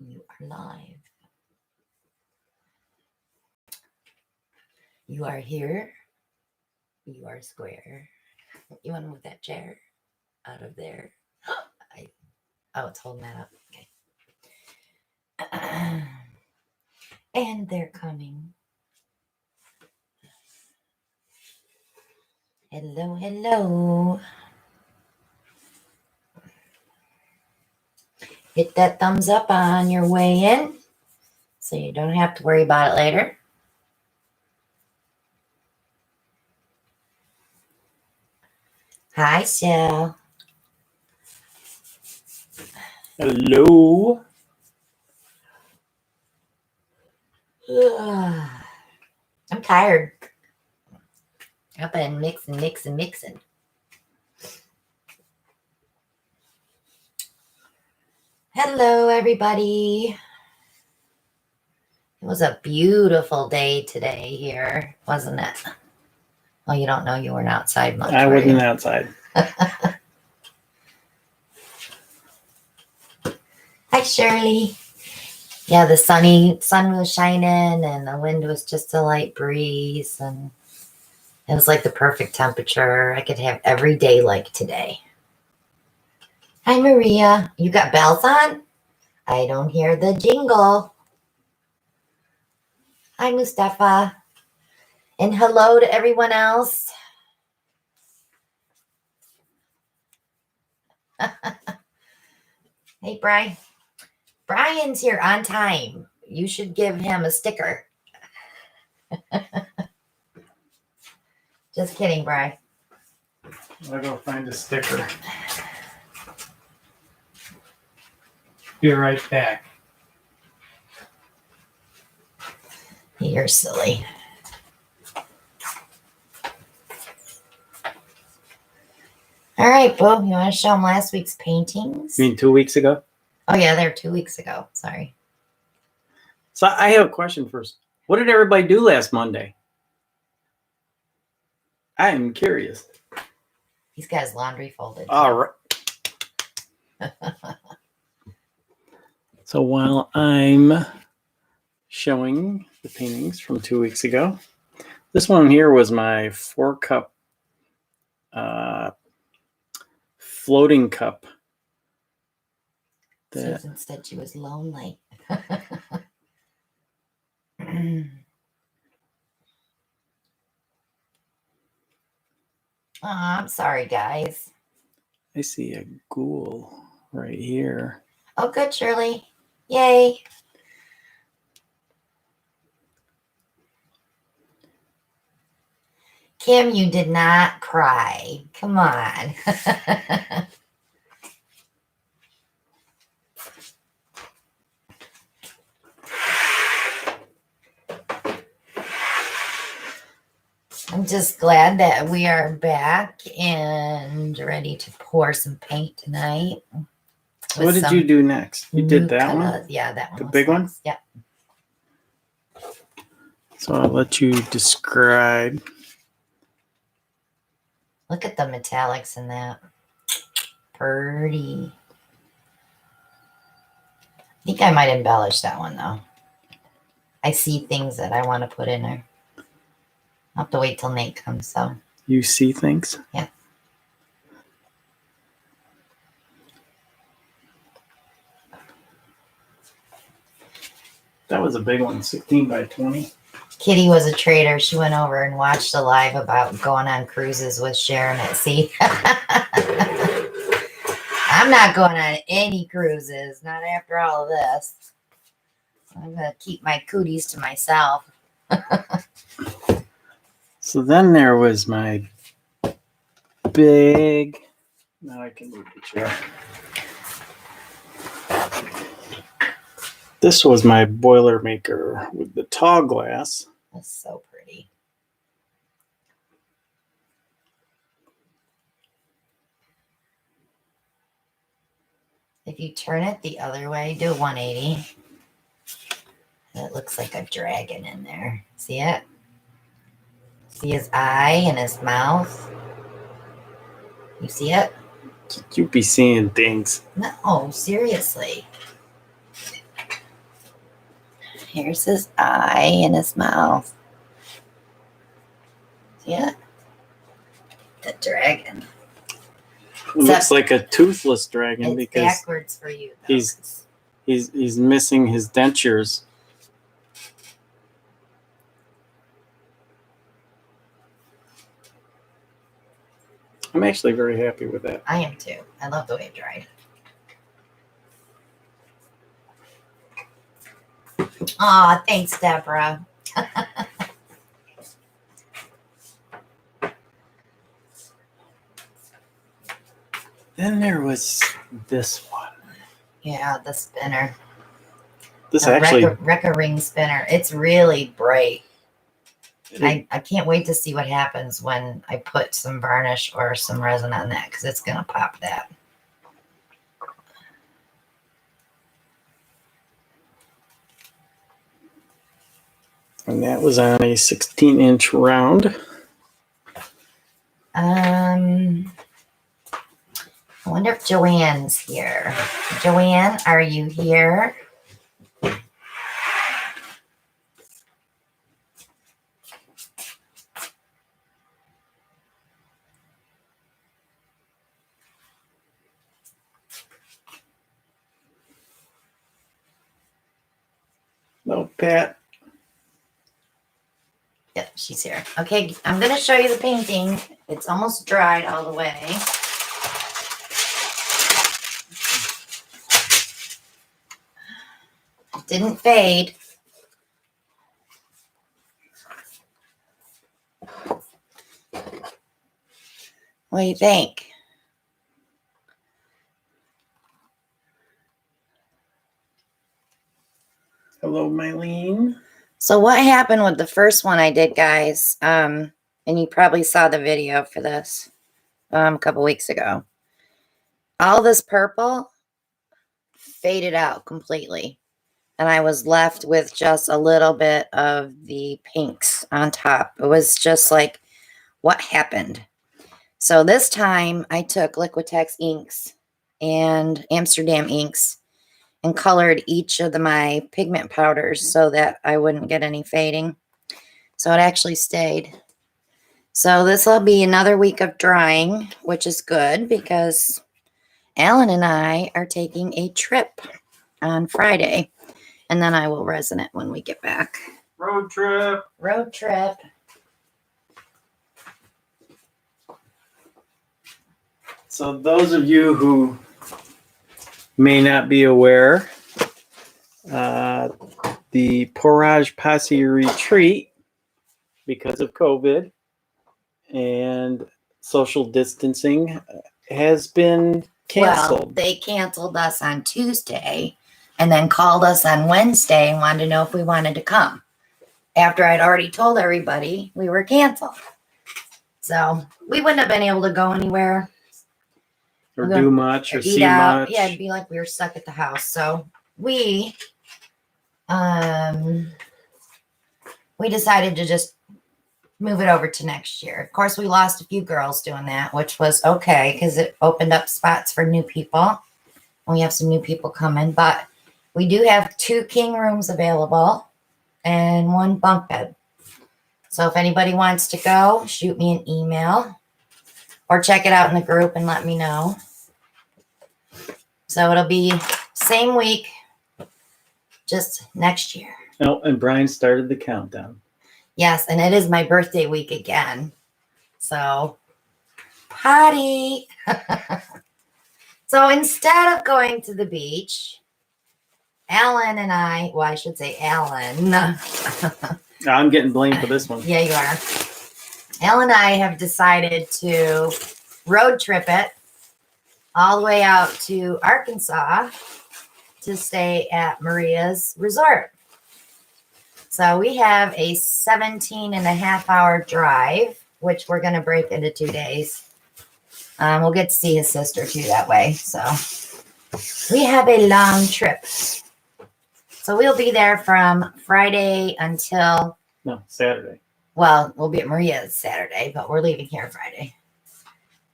You are live. You are here. You are square. You want to move that chair out of there? Oh, it's holding that up. Okay. And they're coming. Hello, hello. Hit that thumbs up on your way in so you don't have to worry about it later. Hi, Sil. Hello. I'm tired. I've been mixing. Hello, everybody. It was a beautiful day today here, wasn't it? Well, you don't know, you weren't outside much. I wasn't outside. Hi, Shirley. Yeah, the sun was shining and the wind was just a light breeze and it was like the perfect temperature. I could have every day like today. Hi, Maria. You got bells on? I don't hear the jingle. Hi, Mustafa. And hello to everyone else. Hey, Brian. Brian's here on time. You should give him a sticker. Just kidding, Brian. I'll go find a sticker. Be right back. You're silly. All right, Bo, you want to show them last week's paintings? You mean 2 weeks ago? Oh, yeah, they're 2 weeks ago. Sorry. So I have a question first. What did everybody do last Monday? I am curious. He's got his laundry folded. All right. So while I'm showing the paintings from 2 weeks ago, this one here was my 4-cup floating cup. Susan said she was lonely. Oh, I'm sorry, guys. I see a ghoul right here. Oh, good, Shirley. Yay. Kim, you did not cry. Come on. I'm just glad that we are back and ready to pour some paint tonight. So what did you do next? You did that colors. one? Yeah, that one. The big one? Yeah. So I'll let you describe. Look at the metallics in that. Pretty. I think I might embellish that one, though. I see things that I want to put in there. I'll have to wait till Nate comes, so. You see things? Yeah. That was a big one, 16 by 20. Kitty was a trader. She went over and watched a live about going on cruises with Sharon at sea. I'm not going on any cruises, not after all of this. I'm going to keep my cooties to myself. So then there was my big, now I can move the chair. This was my Boilermaker with the tall glass. That's so pretty. If you turn it the other way, do a 180. It looks like a dragon in there. See it? See his eye and his mouth? You see it? You be seeing things. No, seriously. Here's his eye and his mouth. Yeah. The dragon. Looks like a toothless dragon It's because backwards for you, though. he's missing his dentures. I'm actually very happy with that. I am too. I love the way it dried. Aw, thanks, Deborah. Then there was this one. Yeah, the spinner. This The actually Rekka ring spinner. It's really bright. I can't wait to see what happens when I put some varnish or some resin on that, because it's going to pop that. And that was on a 16-inch round. I wonder if Joanne's here. Joanne, are you here? No, Pat. Yep, she's here. Okay, I'm going to show you the painting. It's almost dried all the way. It didn't fade. What do you think? Hello, Mylene. So what happened with the first one I did, guys, and you probably saw the video for this a couple weeks ago. All this purple faded out completely. And I was left with just a little bit of the pinks on top. It was just like, what happened? So this time I took Liquitex inks and Amsterdam inks and colored each of my pigment powders so that I wouldn't get any fading. So it actually stayed. So this will be another week of drying, which is good because Alan and I are taking a trip on Friday, and then I will resin it when we get back. Road trip. Road trip. So those of you who may not be aware, the Porage Posse Retreat, because of COVID and social distancing, has been canceled. Well, they canceled us on Tuesday and then called us on Wednesday and wanted to know if we wanted to come, after I'd already told everybody we were canceled. So we wouldn't have been able to go anywhere. Or do much or eat see out. much. Yeah, it'd be like we were stuck at the house. So we decided to just move it over to next year. Of course, we lost a few girls doing that, which was okay because it opened up spots for new people. And we have some new people coming, but we do have 2 king rooms available and 1 bunk bed. So if anybody wants to go, shoot me an email or check it out in the group and let me know. So it'll be same week, just next year. Oh, and Brian started the countdown. Yes, and it is my birthday week again. So, party. So instead of going to the beach, Alan and I, well, I should say Alan. I'm getting blamed for this one. Yeah, you are. Alan and I have decided to road trip it all the way out to Arkansas to stay at Maria's resort. So we have a 17-and-a-half-hour drive, which we're going to break into 2 days. We'll get to see his sister too that way. So we have a long trip. So we'll be there from Friday until... No, Saturday. Well, we'll be at Maria's Saturday, but we're leaving here Friday.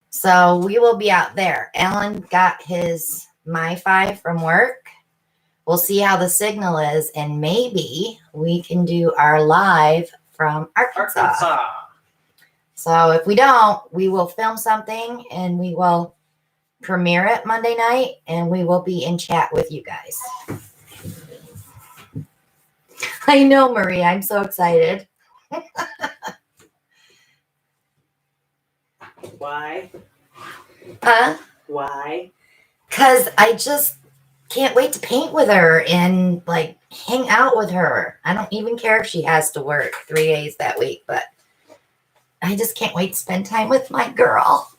So we will be out there. Alan got his Mi-Fi from work. we'll see how the signal is, and maybe we can do our live from Arkansas. So if we don't, we will film something and we will premiere it Monday night, and we will be in chat with you guys. I know, Maria. I'm so excited. Why? Huh? Why? Because I just can't wait to paint with her and like hang out with her. I don't even care if she has to work 3 days that week, but I just can't wait to spend time with my girl.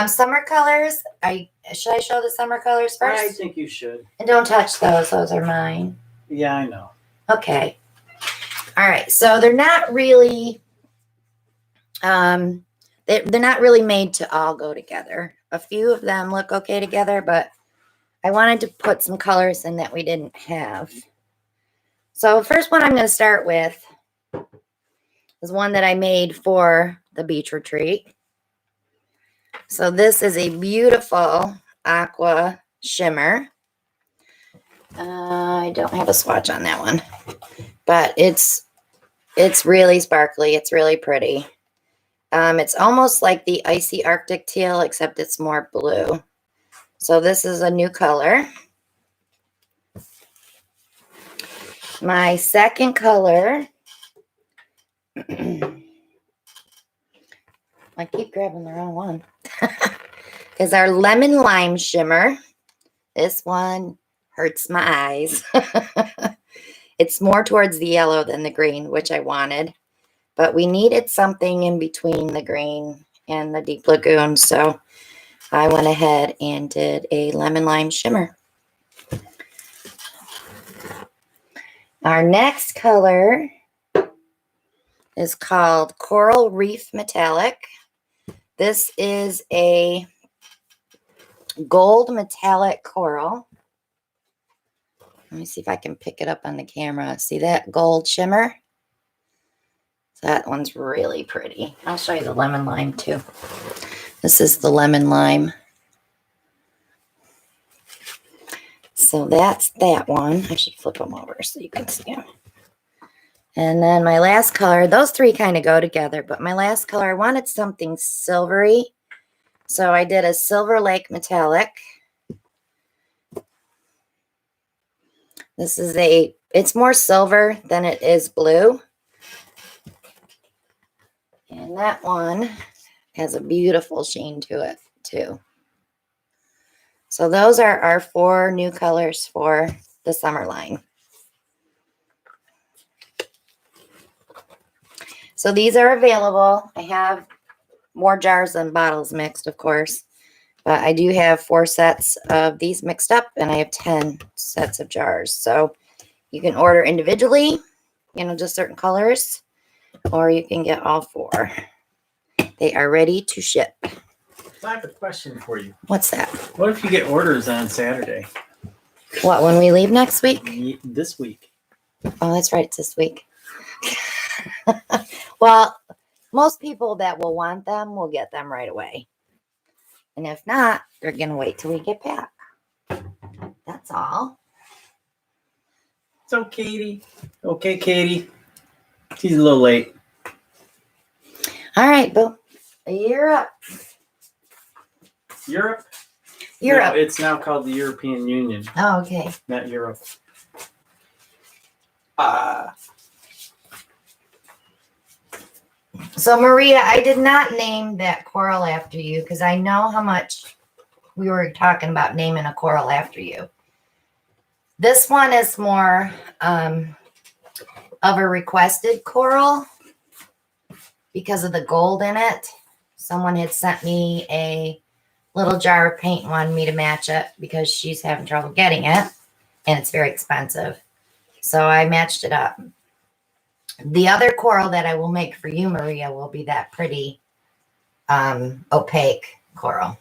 Summer colors. Should I show the summer colors first? I think you should. And don't touch those. Those are mine. Yeah, I know. Okay. All right. So they're not really, they're not really made to all go together. A few of them look okay together, but I wanted to put some colors in that we didn't have. So the first one I'm going to start with is one that I made for the beach retreat. So this is a beautiful aqua shimmer. I don't have a swatch on that one, but it's really sparkly. It's really pretty. It's almost like the icy Arctic teal, except it's more blue. So this is a new color. My second color, I keep grabbing the wrong one, is our lemon lime shimmer. This one hurts my eyes. It's more towards the yellow than the green, which I wanted. But we needed something in between the green and the deep lagoon. So I went ahead and did a lemon lime shimmer. Our next color is called Coral Reef Metallic. This is a gold metallic coral. Let me see if I can pick it up on the camera. See that gold shimmer? That one's really pretty. I'll show you the lemon lime too. This is the lemon lime. So that's that one. I should flip them over so you can see them. And then my last color, those three kind of go together, but my last color, I wanted something silvery. So I did a Silver Lake Metallic. This is it's more silver than it is blue. And that one has a beautiful sheen to it too. So those are our 4 new colors for the summer line. So these are available. I have more jars than bottles mixed, of course. But I do have 4 sets of these mixed up, and I have 10 sets of jars. So you can order individually, just certain colors, or you can get all 4. They are ready to ship. I have a question for you. What's that? What if you get orders on Saturday? What, when we leave next week? This week. Oh, that's right. It's this week. Well, most people that will want them will get them right away. And if not, they're going to wait till we get back. That's all. So, Katie. Okay, Katie. She's a little late. All right, Boo. You're up. Europe? Europe. No, it's now called the European Union. Oh, okay. Not Europe. So, Maria, I did not name that coral after you because I know how much we were talking about naming a coral after you. This one is more of a requested coral because of the gold in it. Someone had sent me a little jar of paint and wanted me to match it because she's having trouble getting it, and it's very expensive. So I matched it up. The other coral that I will make for you, Maria, will be that pretty opaque coral.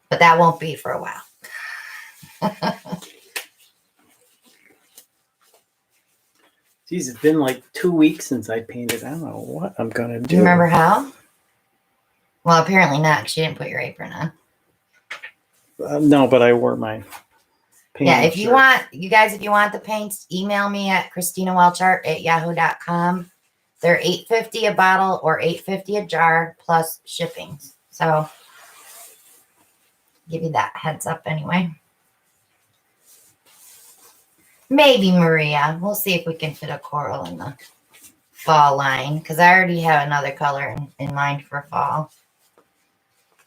But that won't be for a while. Geez, it's been like 2 weeks since I painted. I don't know what I'm going to do. Do you remember how? Well, apparently not, because you didn't put your apron on. No, but I wore my painting Yeah, if you shirt. want, you guys, if you want the paints, email me at ChristinaWelchArt@yahoo.com. They're $8.50 a bottle or $8.50 a jar plus shipping. So give you that heads up anyway. Maybe Maria. We'll see if we can fit a coral in the fall line because I already have another color in mind for fall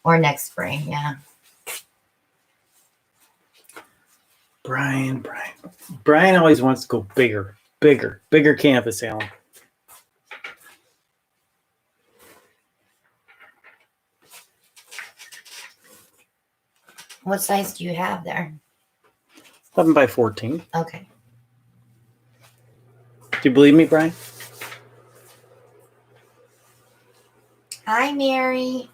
or next spring. Yeah. Brian always wants to go bigger canvas, Alan. What size do you have there? 11 by 14. Okay. Do you believe me, Brian? Hi, Mary.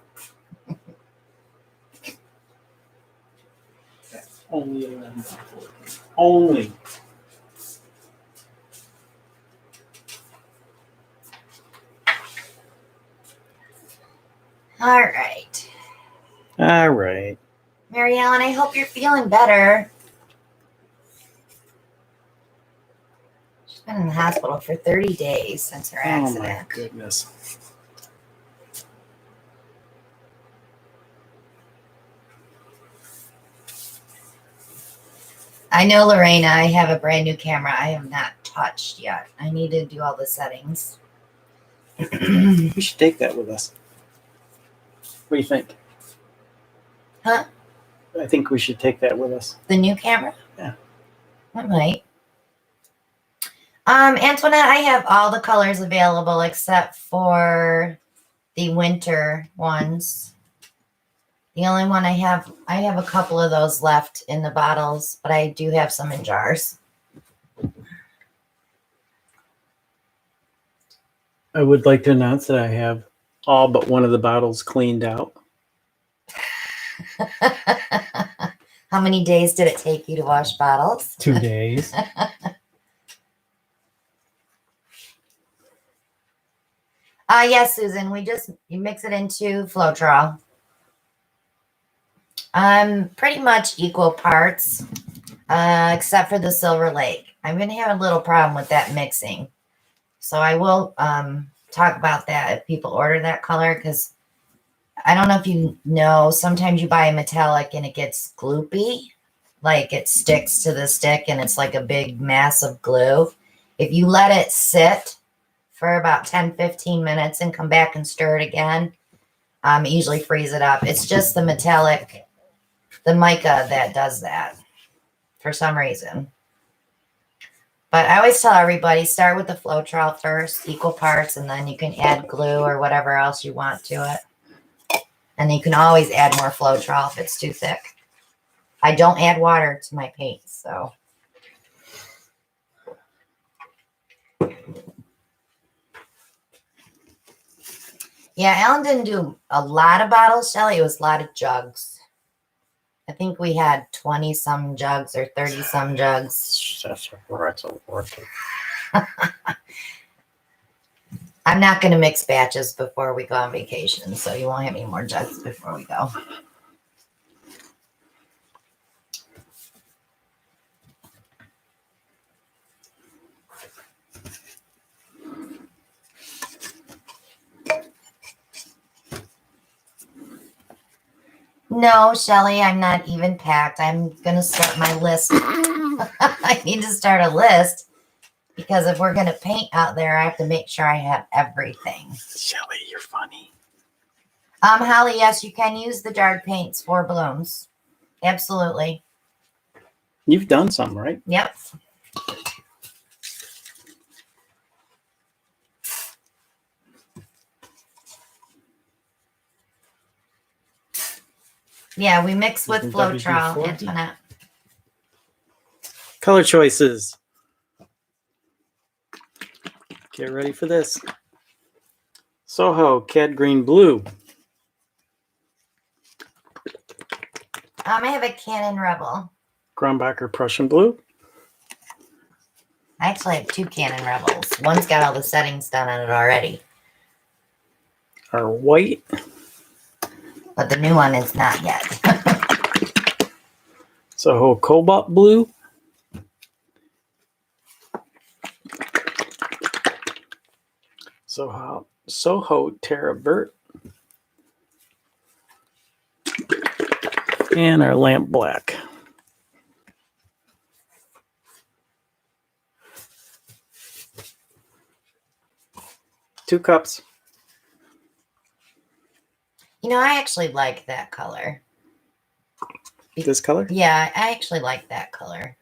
Only 11 by 14. Only. All right. All right. Mary Ellen, I hope you're feeling better. She's been in the hospital for 30 days since her accident. Oh, my goodness. I know, Lorena, I have a brand new camera I have not touched yet. I need to do all the settings. We should take that with us. What do you think? Huh? I think we should take that with us. The new camera? Yeah. I might. Antoinette, I have all the colors available except for the winter ones. The only one I have a couple of those left in the bottles, but I do have some in jars. I would like to announce that I have all but one of the bottles cleaned out. How many days did it take you to wash bottles? 2 days. Yes, Susan, you mix it into Floetrol. Pretty much equal parts, except for the Silver Lake. I'm going to have a little problem with that mixing. So I will talk about that if people order that color, because I don't know if you know, sometimes you buy a metallic and it gets gloopy, like it sticks to the stick and it's like a big mass of glue. If you let it sit for about 10-15 minutes and come back and stir it again, usually freeze it up. It's just the metallic, the mica that does that for some reason. But I always tell everybody, start with the Floetrol first, equal parts, and then you can add glue or whatever else you want to it. And you can always add more Floetrol if it's too thick. I don't add water to my paints, so. Yeah, Alan didn't do a lot of bottles, Shelly. It was a lot of jugs. I think we had 20-some jugs or 30-some jugs. I'm not going to mix batches before we go on vacation, so you won't have any more jugs before we go. No, Shelly, I'm not even packed. I'm going to start my list. I need to start a list because if we're going to paint out there, I have to make sure I have everything. Shelly, you're funny. Holly, yes, you can use the jarred paints for balloons. Absolutely. You've done some, right? Yep. Yeah, we mix with Floetrol, Antoinette. Color choices. Get ready for this. Soho, Cad Green Blue. I have a Canon Rebel. Grumbacher Prussian Blue. I actually have 2 Canon Rebels. One's got all the settings done on it already. Our white. But the new one is not yet. Soho Cobalt Blue. Soho Terra Vert. And our lamp black. Two cups. You know, I actually like that color. This color? Yeah, I actually like that color.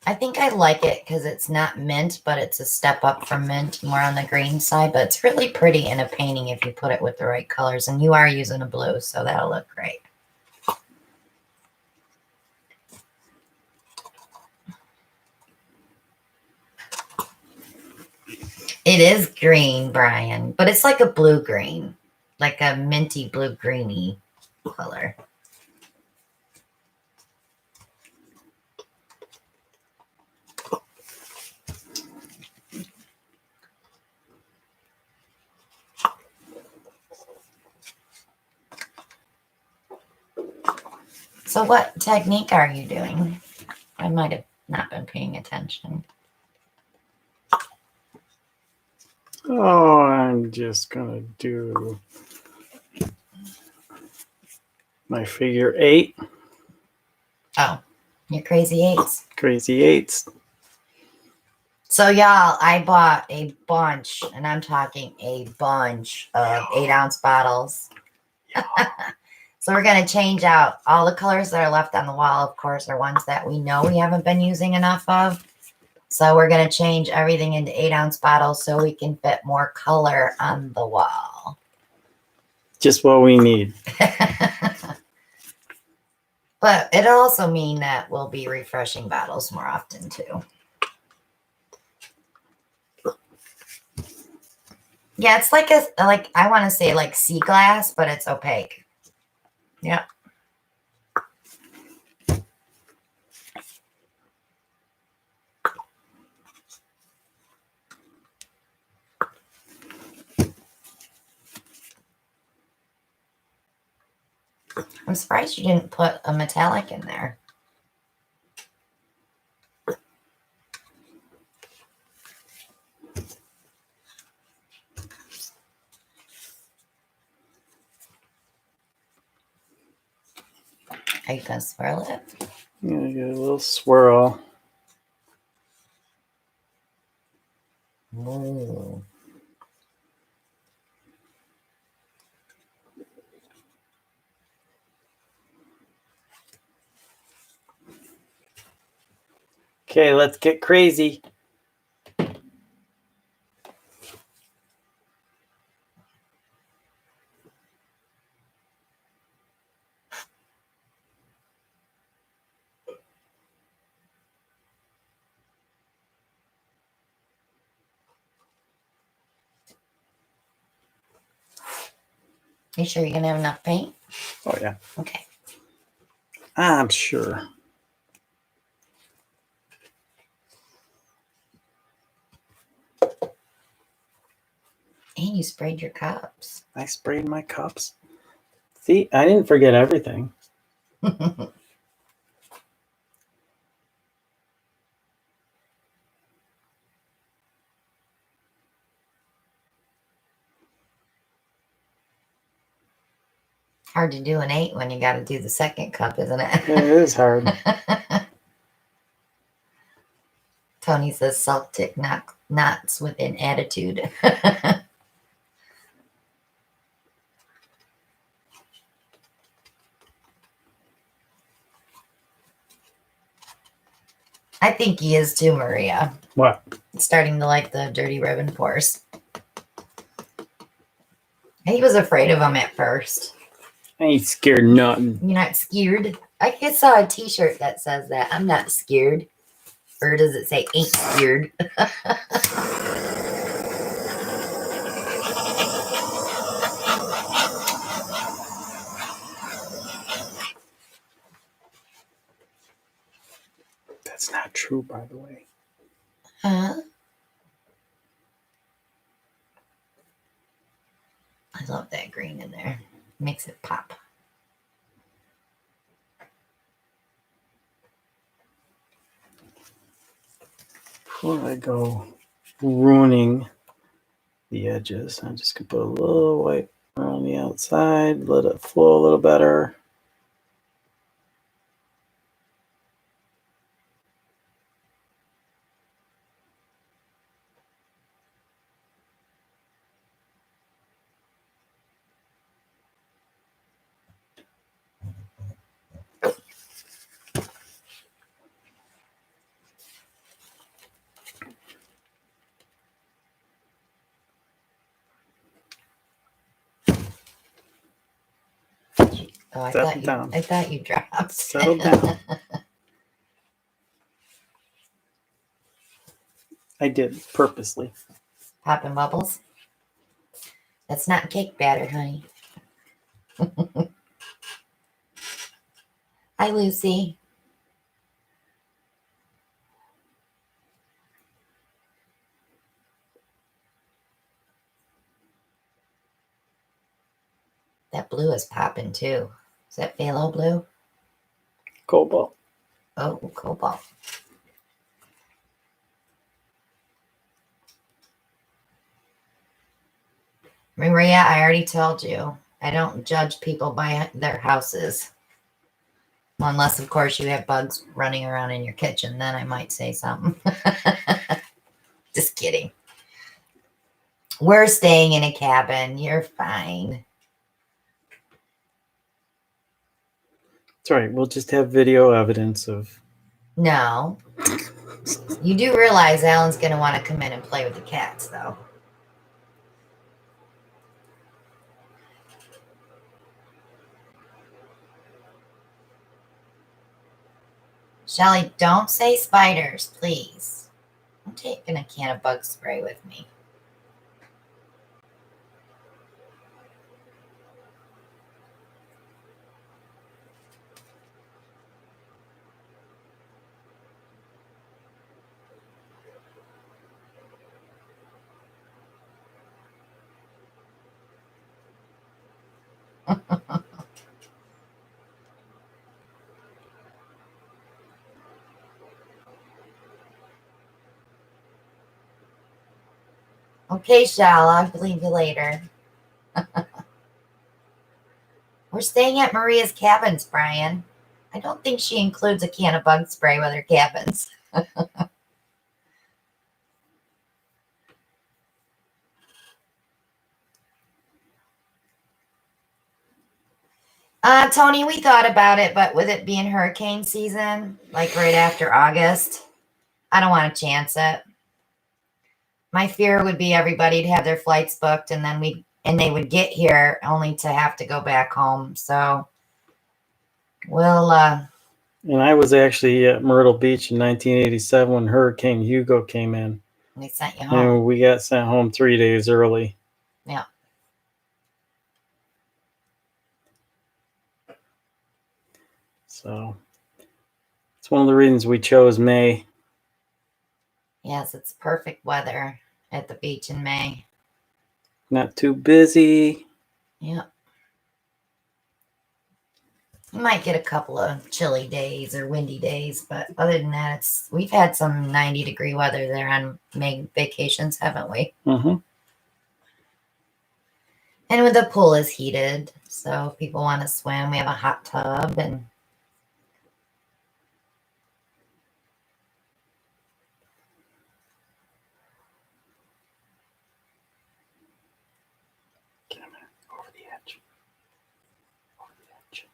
I think I like it because it's not mint, but it's a step up from mint, more on the green side. But it's really pretty in a painting if you put it with the right colors. And you are using a blue, so that'll look great. It is green, Brian, but it's like a blue-green, like a minty blue-greeny color. So what technique are you doing? I might have not been paying attention. Oh, I'm just going to do my figure 8. Oh, your crazy eights. Crazy 8s. So y'all, I bought a bunch, and I'm talking a bunch of 8-ounce bottles. So we're going to change out all the colors that are left on the wall, of course, are ones that we know we haven't been using enough of. So we're going to change everything into 8-ounce bottles so we can fit more color on the wall. Just what we need. But it'll also mean that we'll be refreshing bottles more often too. Yeah, it's like I want to say like sea glass, but it's opaque. Yep. I'm surprised you didn't put a metallic in there. Are you going to swirl it? I'm going to get a little swirl. Ooh. Okay, let's get crazy. You sure you're going to have enough paint? Oh, yeah. Okay. I'm sure. And you sprayed your cups. I sprayed my cups. See, I didn't forget everything. Hard to do an 8 when you got to do the second cup, isn't it? It is hard. Tony says Celtic knots with an attitude. I think he is too, Maria. What? Starting to like the dirty ribbon force. He was afraid of him at first. I ain't scared nothing. You're not scared? I just saw a t-shirt that says that. I'm not scared. Or does it say ain't scared? That's not true, by the way. Huh? I love that green in there. Makes it pop. before I go ruining the edges, I'm just going to put a little white around the outside, let it flow a little better. Oh, I Settle down. thought you dropped. Settle down. I did purposely. Popping bubbles. That's not cake batter, honey. Hi, Lucy. That blue is popping too. Is that phthalo blue? Cobalt. Oh, cobalt. Maria, I already told you, I don't judge people by their houses. Well, unless, of course, you have bugs running around in your kitchen. Then I might say something. Just kidding. We're staying in a cabin. You're fine. That's right. We'll just have video evidence of. No. You do realize Alan's going to want to come in and play with the cats, though. Shelly, don't say spiders, please. I'm taking a can of bug spray with me. Okay, Shal, I'll believe you later. We're staying at Maria's cabins, Brian. I don't think she includes a can of bug spray with her cabins. Tony, we thought about it, but with it being hurricane season, like right after August, I don't want to chance it. My fear would be everybody'd have their flights booked and they would get here only to have to go back home. So we'll And I was actually at Myrtle Beach in 1987 when Hurricane Hugo came in. they sent you home. And we got sent home 3 days early. Yeah. So it's one of the reasons we chose May. Yes, it's perfect weather at the beach in May. Not too busy. Yeah. You might get a couple of chilly days or windy days, but other than that, we've had some 90-degree weather there on May vacations, haven't we? Mm-hmm. And with the pool is heated, so if people want to swim, we have a hot tub and Over the edge. Over the edge.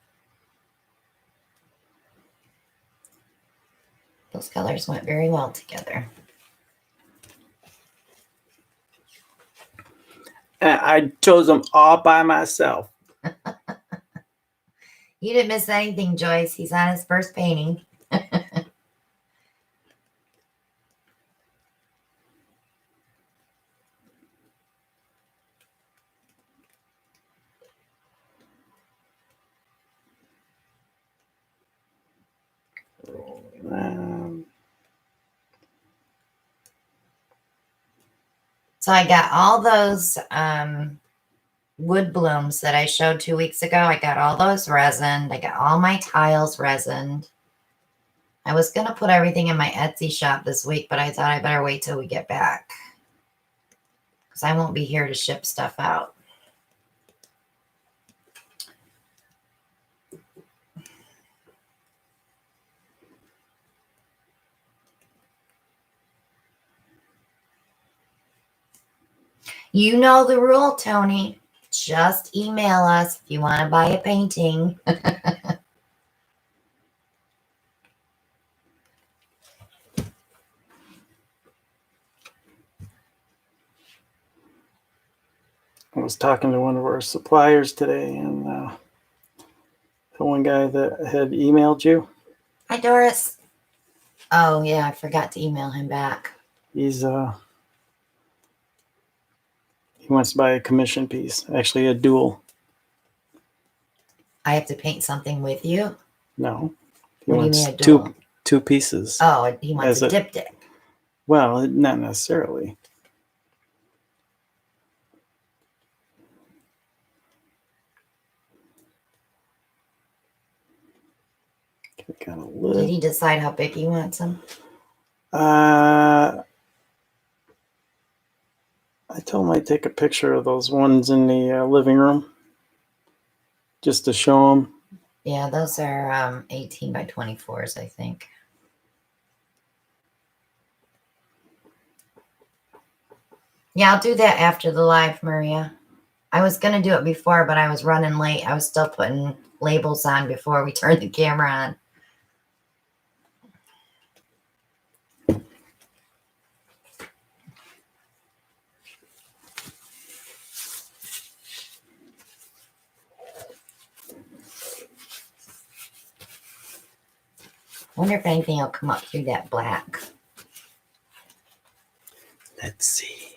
those colors went very well together. I chose them all by myself. You didn't miss anything, Joyce. He's on his first painting. So I got all those wood blooms that I showed 2 weeks ago. I got all those resined. I got all my tiles resined. I was going to put everything in my Etsy shop this week, but I thought I better wait till we get back. Because I won't be here to ship stuff out. You know the rule, Tony. Just email us if you want to buy a painting. I was talking to one of our suppliers today, and the one guy that had emailed you, Hi, Doris. Oh, yeah, I forgot to email him back. he wants to buy a commission piece, actually a dual. I have to paint something with you? No, he What do you wants mean a dual? two pieces. Oh, he wants As a diptych. Well, not necessarily. Kind of Did he decide how big he wants them? I told him I'd take a picture of those ones in the living room just to show him. Yeah, those are 18 by 24s, I think. Yeah, I'll do that after the live, Maria. I was going to do it before, but I was running late. I was still putting labels on before we turned the camera on. Wonder if anything will come up through that black. Let's see.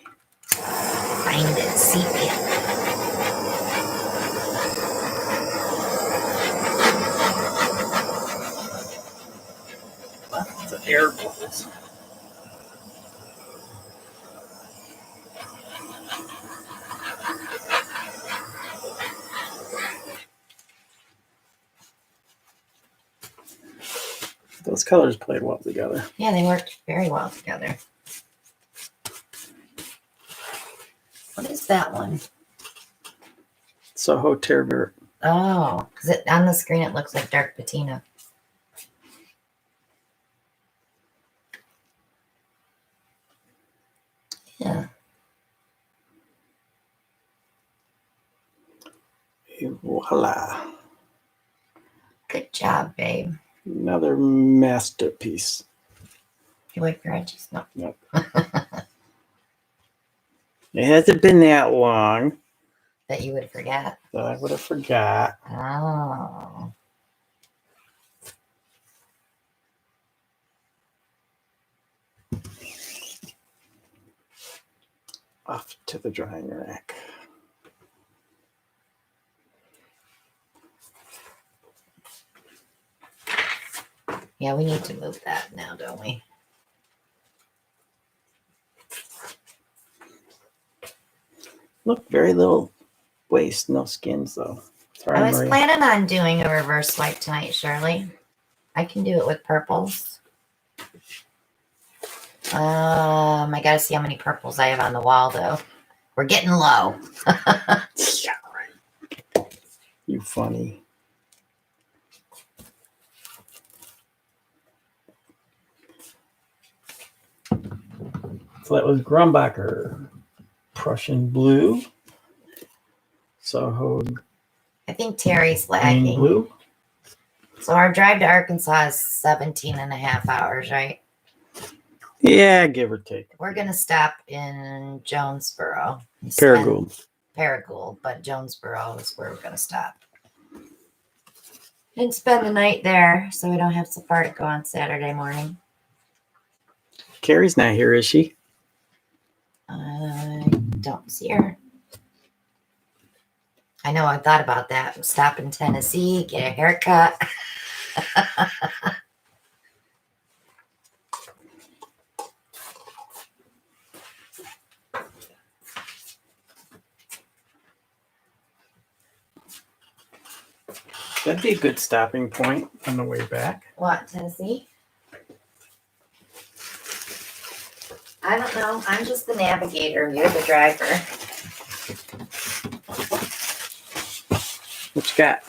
Find it, sepia. The air bubbles. Those colors played well together. Yeah, they worked very well together. What is that one? Soho Tervert. Oh, because on the screen it looks like dark patina. Yeah. And voila. Good job, babe. Another masterpiece. You wipe your edges? No. Yep. It hasn't been that long That you would forget. that I would have forgot. Oh. Off to the drying rack. Yeah, we need to move that now, don't we? Look, very little waste, no skins though. Sorry, I was Maria. planning on doing a reverse swipe tonight, Shirley. I can do it with purples. I gotta see how many purples I have on the wall, though. We're getting low. Yeah, right. You funny. So that was Grumbacher, Prussian blue, Soho I think Terry's green lagging. blue. So our drive to Arkansas is 17 and a half hours, right? Yeah, give or take. We're going to stop in Jonesboro. Paragould. But Jonesboro is where we're going to stop. And spend the night there so we don't have so far to go on Saturday morning. Carrie's not here, is she? I don't see her. I know I thought about that. Stop in Tennessee, get a haircut. That'd be a good stopping point on the way back. What, Tennessee? I don't know. I'm just the navigator. You're the driver. What you got?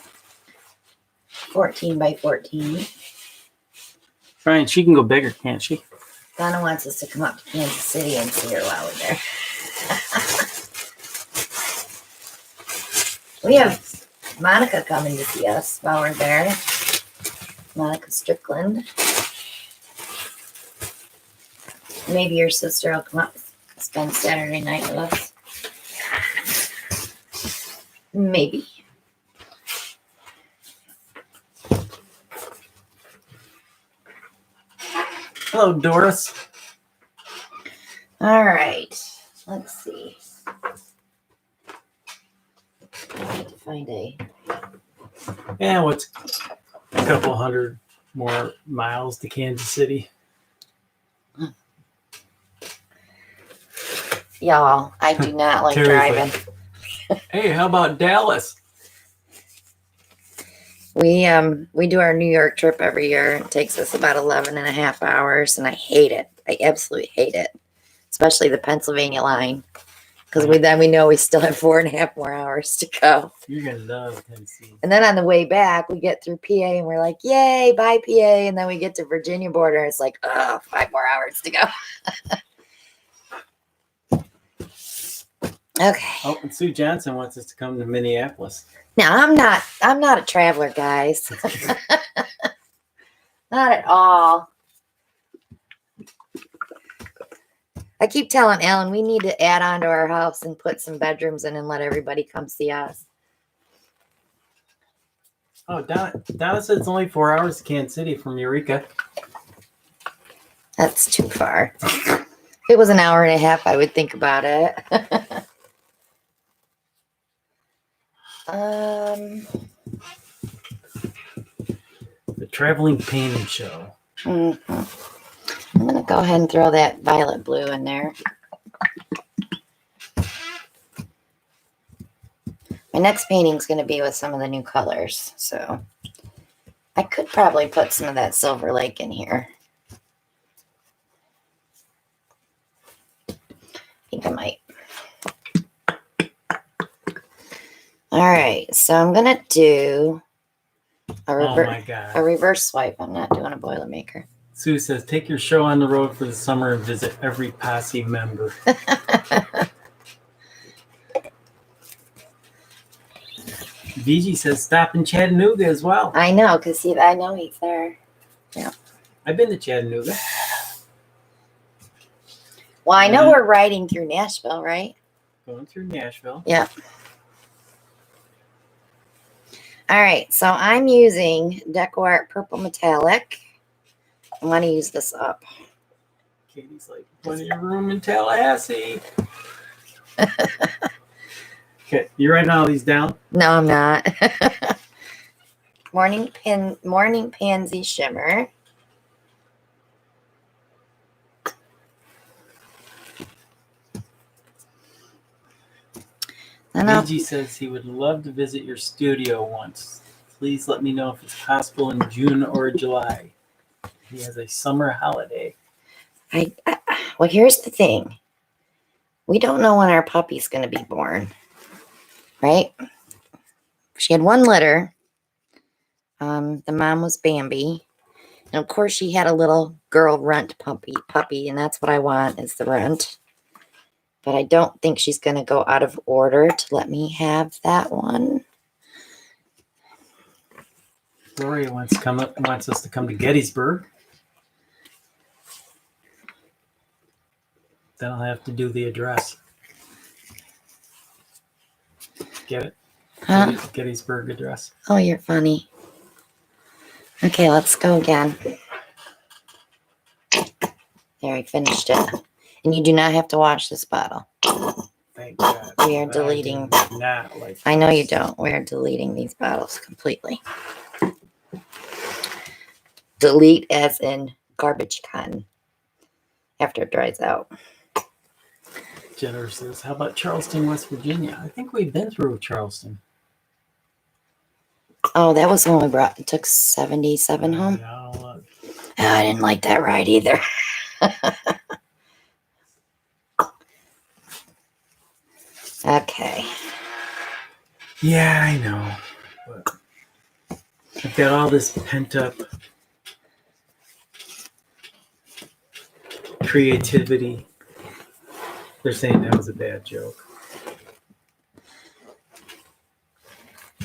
14 by 14. Brian, she can go bigger, can't she? Donna wants us to come up to Kansas City and see her while we're there. We have Monica coming to see us while we're there. Monica Strickland. Maybe your sister will come up and spend Saturday night with us. Maybe. Hello, Doris. All right. Let's see. I need to find a... Yeah, what's a couple hundred more miles to Kansas City? Y'all, I do not like Terry's driving. Hey, how about Dallas? We do our New York trip every year. It takes us about 11 and a half hours, and I hate it. I absolutely hate it, especially the Pennsylvania line, because we know we still have 4.5 more hours to go. You're gonna love Tennessee. And then on the way back, we get through PA, and we're like, "Yay, bye PA!" And then we get to Virginia border, and it's like, "Oh, 5 more hours to go." Okay. Oh, and Sue Johnson wants us to come to Minneapolis. Now, I'm not a traveler, guys. Not at all. I keep telling Alan we need to add on to our house and put some bedrooms in and let everybody come see us. Oh, Donna said it's only 4 hours to Kansas City from Eureka. That's too far. If it was an hour and a half, I would think about it. The traveling painting show. I'm going to go ahead and throw that violet blue in there. My next painting is going to be with some of the new colors. So I could probably put some of that Silver Lake in here. I think I might. All right, so I'm going to do a reverse swipe. I'm not doing a Boilermaker. Sue says, take your show on the road for the summer and visit every posse member. VG says, stop in Chattanooga as well. I know, because I know he's there. Yeah. I've been to Chattanooga. Well, I know we're riding through Nashville, right? Going through Nashville. Yeah. All right, so I'm using Deco Art Purple Metallic. I want to use this up. Katie's like, plenty of room in Tallahassee. Okay, you writing all these down? No, I'm not. Morning Pansy Shimmer. Luigi says he would love to visit your studio once. Please let me know if it's possible in June or July. He has a summer holiday. Well, here's the thing. We don't know when our puppy's going to be born, right? She had 1 litter. The mom was Bambi. And of course, she had a little girl runt puppy, and that's what I want is the runt. But I don't think she's going to go out of order to let me have that one. Gloria wants us to come to Gettysburg. Then I'll have to do the address. Get it? Huh? Gettysburg address. Oh, you're funny. Okay, let's go again. There, I finished it. And you do not have to wash this bottle. Thank God. We are deleting. I know you don't. We are deleting these bottles completely. Delete as in garbage can after it dries out. Jennifer says, how about Charleston, West Virginia? I think we've been through Charleston. Oh, that was the one we brought. It took 77 home. Yeah, Oh, I didn't like that ride either. Okay. Yeah, I know. But I've got all this pent up creativity. They're saying that was a bad joke.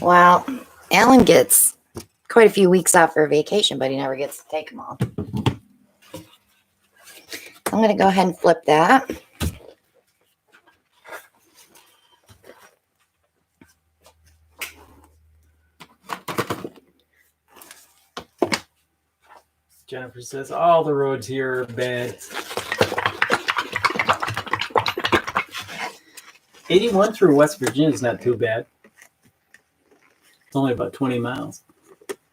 Well, Alan gets quite a few weeks off for vacation, but he never gets to take them all. I'm going to go ahead and flip that. Jennifer says all the roads here are bad. 81 through West Virginia is not too bad. It's only about 20 miles.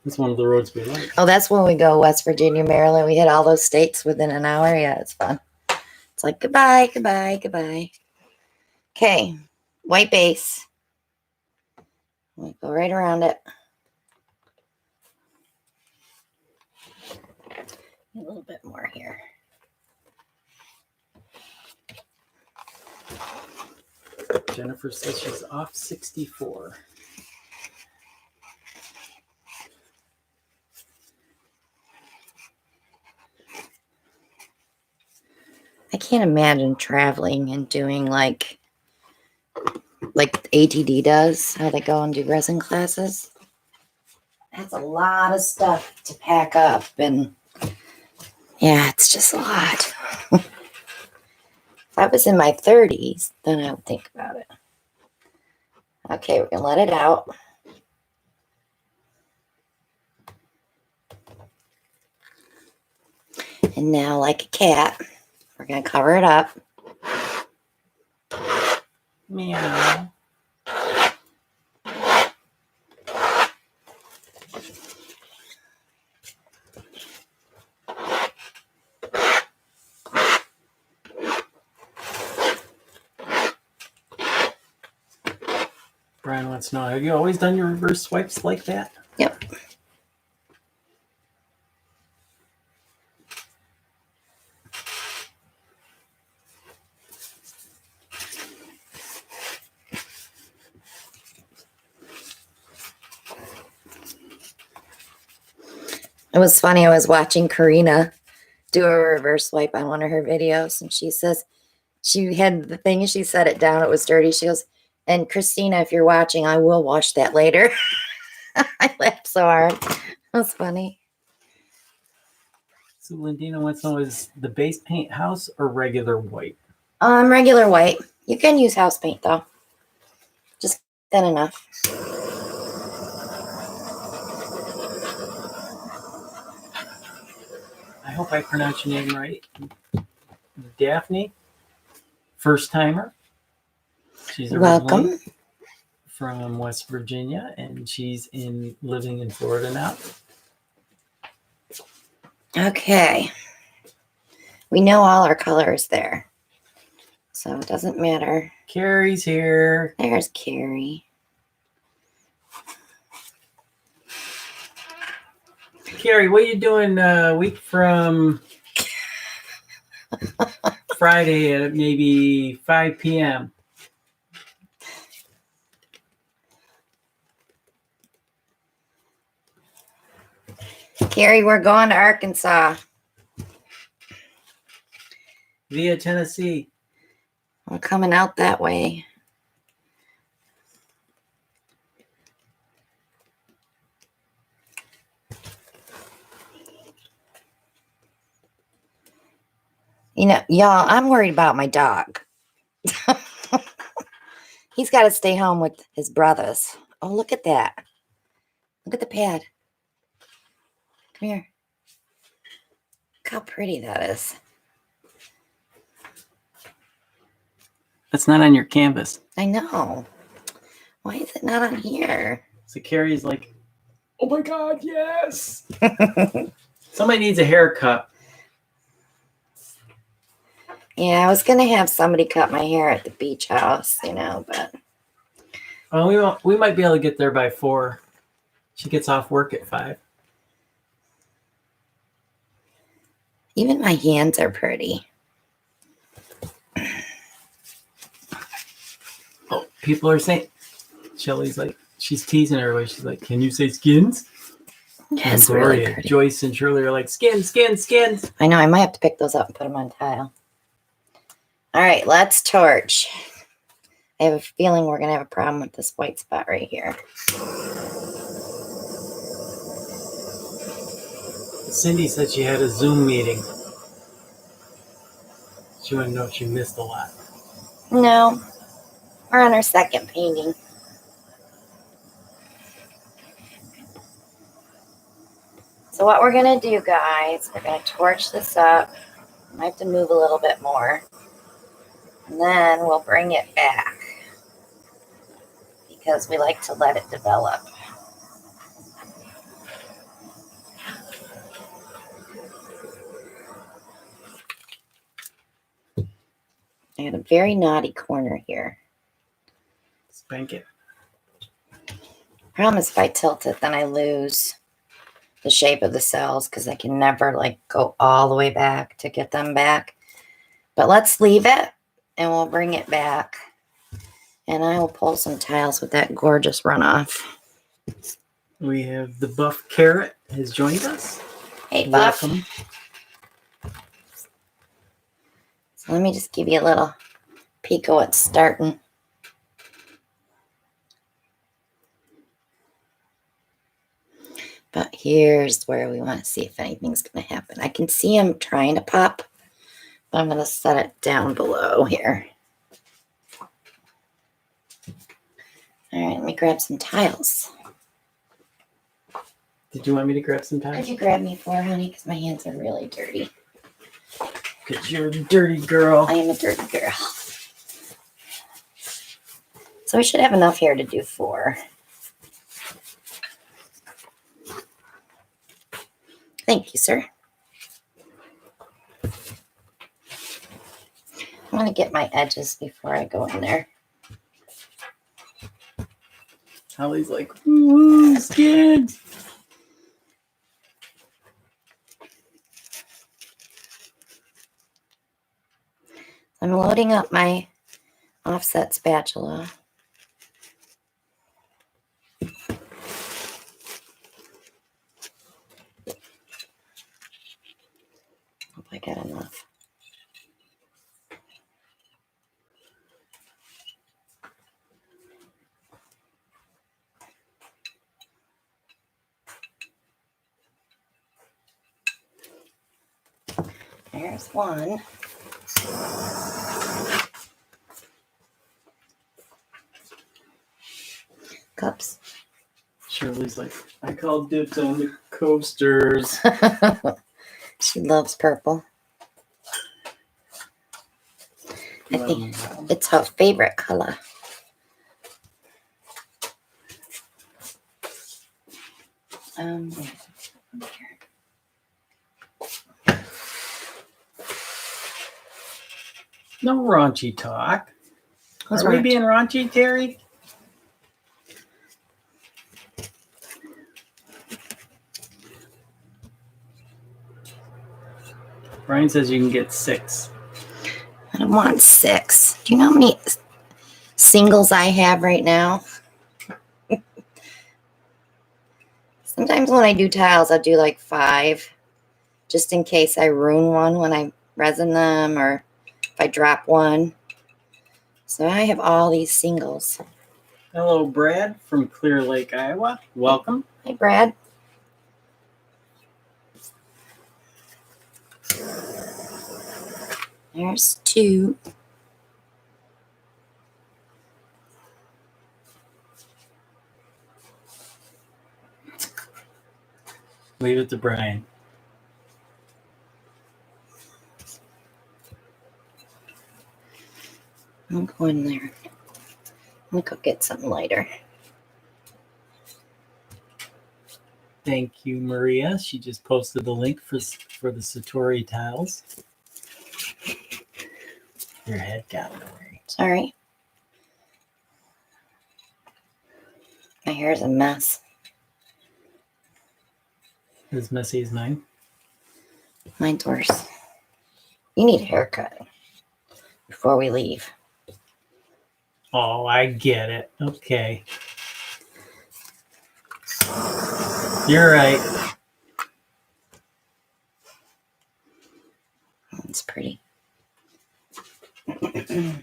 It's one of the roads we like. Oh, that's when we go West Virginia, Maryland. We hit all those states within an hour. Yeah, it's fun. It's like goodbye, goodbye, goodbye. Okay, white base. We'll go right around it. A little bit more here. Jennifer says she's off 64. I can't imagine traveling and doing like ATD does, how they go and do resin classes. That's a lot of stuff to pack up, and yeah, it's just a lot. If I was in my 30s, then I would think about it. Okay, we're gonna let it out. And now, like a cat, we're gonna cover it up. Meow. Brian wants to know, have you always done your reverse swipes like that? Yep. It was funny. I was watching Karina do a reverse swipe on one of her videos, and she says she had the thing and she set it down. It was dirty. She goes, and Christina, if you're watching, I will wash that later. I laughed so hard. It was funny. So Lindina wants to know, is the base paint house or regular white? Regular white. You can use house paint though. Just thin enough. I hope I pronounced your name right. Daphne, first timer. She's Welcome. originally from West Virginia, and she's living in Florida now. Okay. We know all our colors there, so it doesn't matter. Carrie's here. There's Carrie. Carrie, what are you doing a week from Friday at maybe 5 p.m.? Carrie, we're going to Arkansas. Via Tennessee. We're coming out that way. You know, y'all, I'm worried about my dog. He's got to stay home with his brothers. Oh, look at that. Look at the pad. Come here. Look how pretty that is. That's not on your canvas. I know. Why is it not on here? So Carrie's like, oh my God, yes. Somebody needs a haircut. Yeah, I was going to have somebody cut my hair at the beach house, you know, but. Well, we might be able to get there by 4. She gets off work at 5. Even my hands are pretty. Oh, people are saying. Shelly's like, she's teasing everybody. She's like, can you say skins? Yeah, And it's really Gloria, pretty. Joyce, and Shirley are like, skins. I know, I might have to pick those up and put them on tile. All right, let's torch. I have a feeling we're going to have a problem with this white spot right here. Cindy said she had a Zoom meeting. She wanted to know if she missed a lot. No, we're on our second painting. So what we're going to do, guys, we're going to torch this up. I might have to move a little bit more. And then we'll bring it back because we like to let it develop. I had a very naughty corner here. Spank it. Problem is if I tilt it, then I lose the shape of the cells because I can never like go all the way back to get them back. But let's leave it and we'll bring it back. And I will pull some tiles with that gorgeous runoff. We have the Buff Carrot has joined us. Hey, Buff. Welcome. So let me just give you a little peek of what's starting. But here's where we want to see if anything's going to happen. I can see him trying to pop, but I'm going to set it down below here. All right, let me grab some tiles. Did you want me to grab some Could tiles? you grab me 4, honey? Because my hands are really dirty. Because you're a dirty girl. I am a dirty girl. So we should have enough here to do 4. Thank you, sir. I want to get my edges before I go in there. Holly's like, ooh, skins. I'm loading up my offset spatula. Hope I got enough. There's one. Cups. Shirley's like, I called dibs on the coasters. She loves purple. I think it's her favorite color. No raunchy talk. What's Are we raunchy? being raunchy, Terry? Brian says you can get 6. I don't want 6. Do you know how many singles I have right now? Sometimes when I do tiles, I'll do like 5, just in case I ruin one when I resin them or if I drop one. So I have all these singles. Hello, Brad from Clear Lake, Iowa. Welcome. Hey, Brad. There's 2. Leave it to Brian. I'll go in there. I'll go get something lighter. Thank you, Maria. She just posted the link for the Satori tiles. Your head got worried. Sorry. My hair is a mess. As messy as mine. Mine's worse. You need a haircut before we leave. Oh, I get it. Okay. You're right. It's pretty. I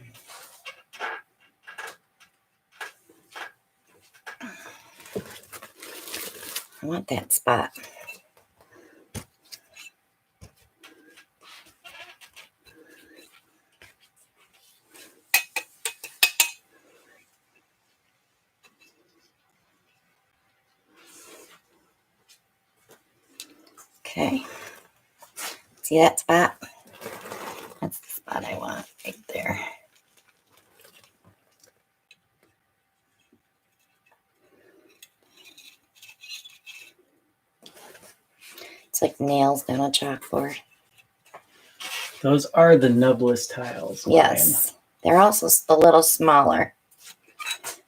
want that spot. Okay. See that spot? That's the spot I want right there. It's like nails down a chalkboard. Those are the nubless tiles. Yes. They're also a little smaller.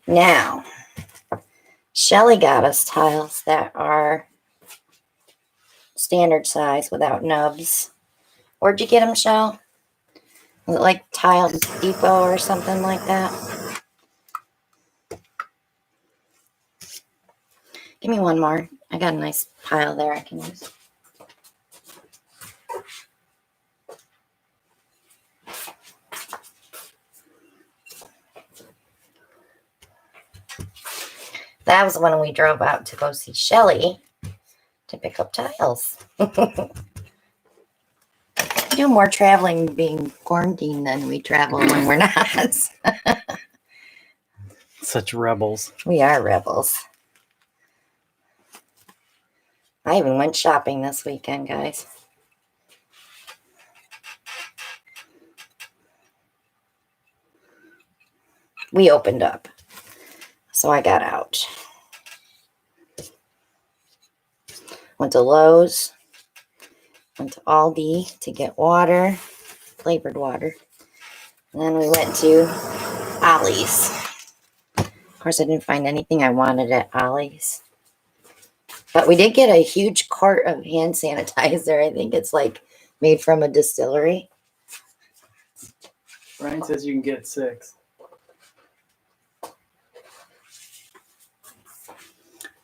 Now, Shelly got us tiles that are standard size without nubs. Where'd you get them, Shell? Was it like Tile Depot or something like that? Give me one more. I got a nice pile there I can use. That was when we drove out to go see Shelly to pick up tiles. We do more traveling being quarantined than we travel when we're not. Such rebels. We are rebels. I even went shopping this weekend, guys. We opened up, so I got out. Went to Lowe's. Went to Aldi to get water, flavored water. And then we went to Ollie's. Of course, I didn't find anything I wanted at Ollie's. But we did get a huge cart of hand sanitizer. I think it's like made from a distillery. Brian says you can get 6.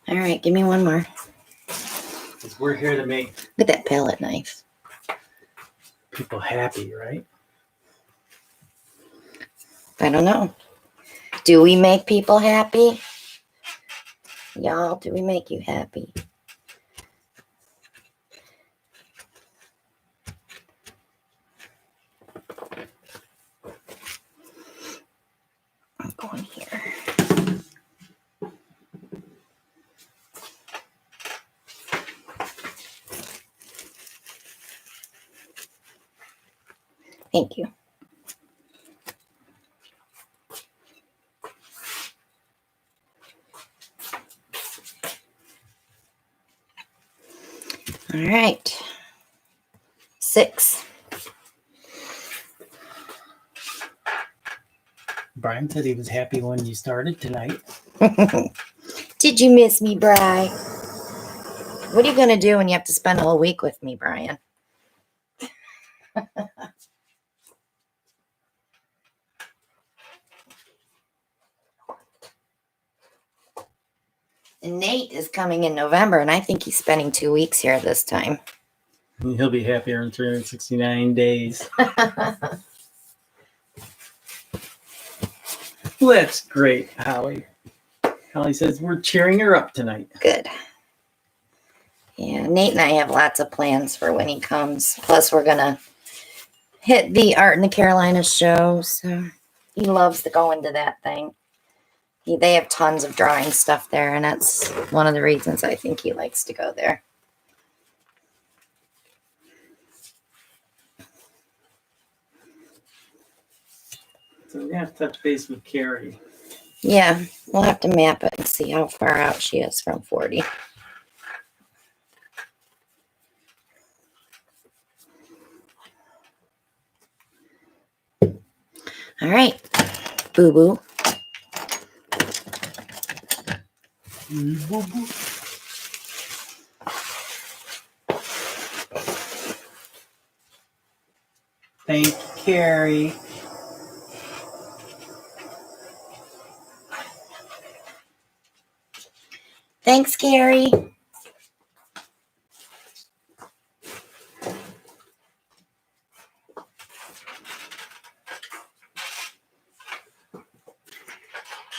All right, give me one more. Because we're here to make Look at that palette knife. people happy, right? I don't know. Do we make people happy? Y'all, do we make you happy? I'm going here. Thank you. All right. 6. Brian said he was happy when you started tonight. Did you miss me, Bri? What are you going to do when you have to spend a whole week with me, Brian? And Nate is coming in November, and I think he's spending 2 weeks here this time. He'll be happier in 369 days. Well, that's great, Holly. Holly says we're cheering her up tonight. Good. Yeah, Nate and I have lots of plans for when he comes. Plus, we're going to hit the Art in the Carolinas show. So he loves to go into that thing. They have tons of drawing stuff there, and that's one of the reasons I think he likes to go there. So we have to touch base with Carrie. Yeah, we'll have to map it and see how far out she is from 40. All right, boo-boo. Thank you, Carrie. Thanks, Gary.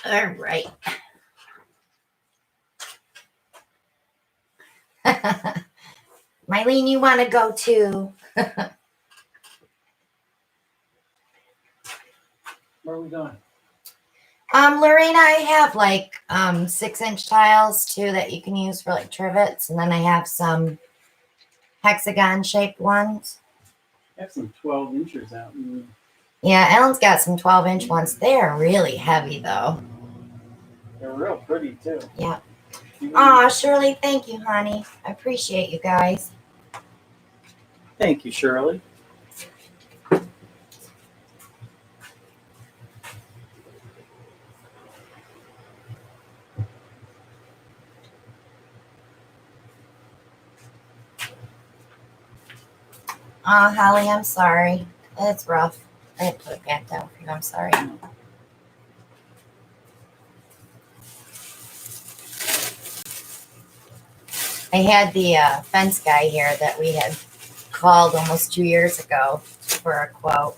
All right. Mylene, you want to go too? Where are we going? Lorena, I have like 6-inch tiles too that you can use for like trivets, and then I have some hexagon shaped ones. I have some 12 inches out. Yeah, Ellen's got some 12-inch ones. They're really heavy though. They're real pretty too. Yeah. Aw, Shirley, thank you, honey. I appreciate you guys. Thank you, Shirley. Aw, Holly, I'm sorry. It's rough. I had to put it back down for you. I'm sorry. I had the fence guy here that we had called almost 2 years ago for a quote.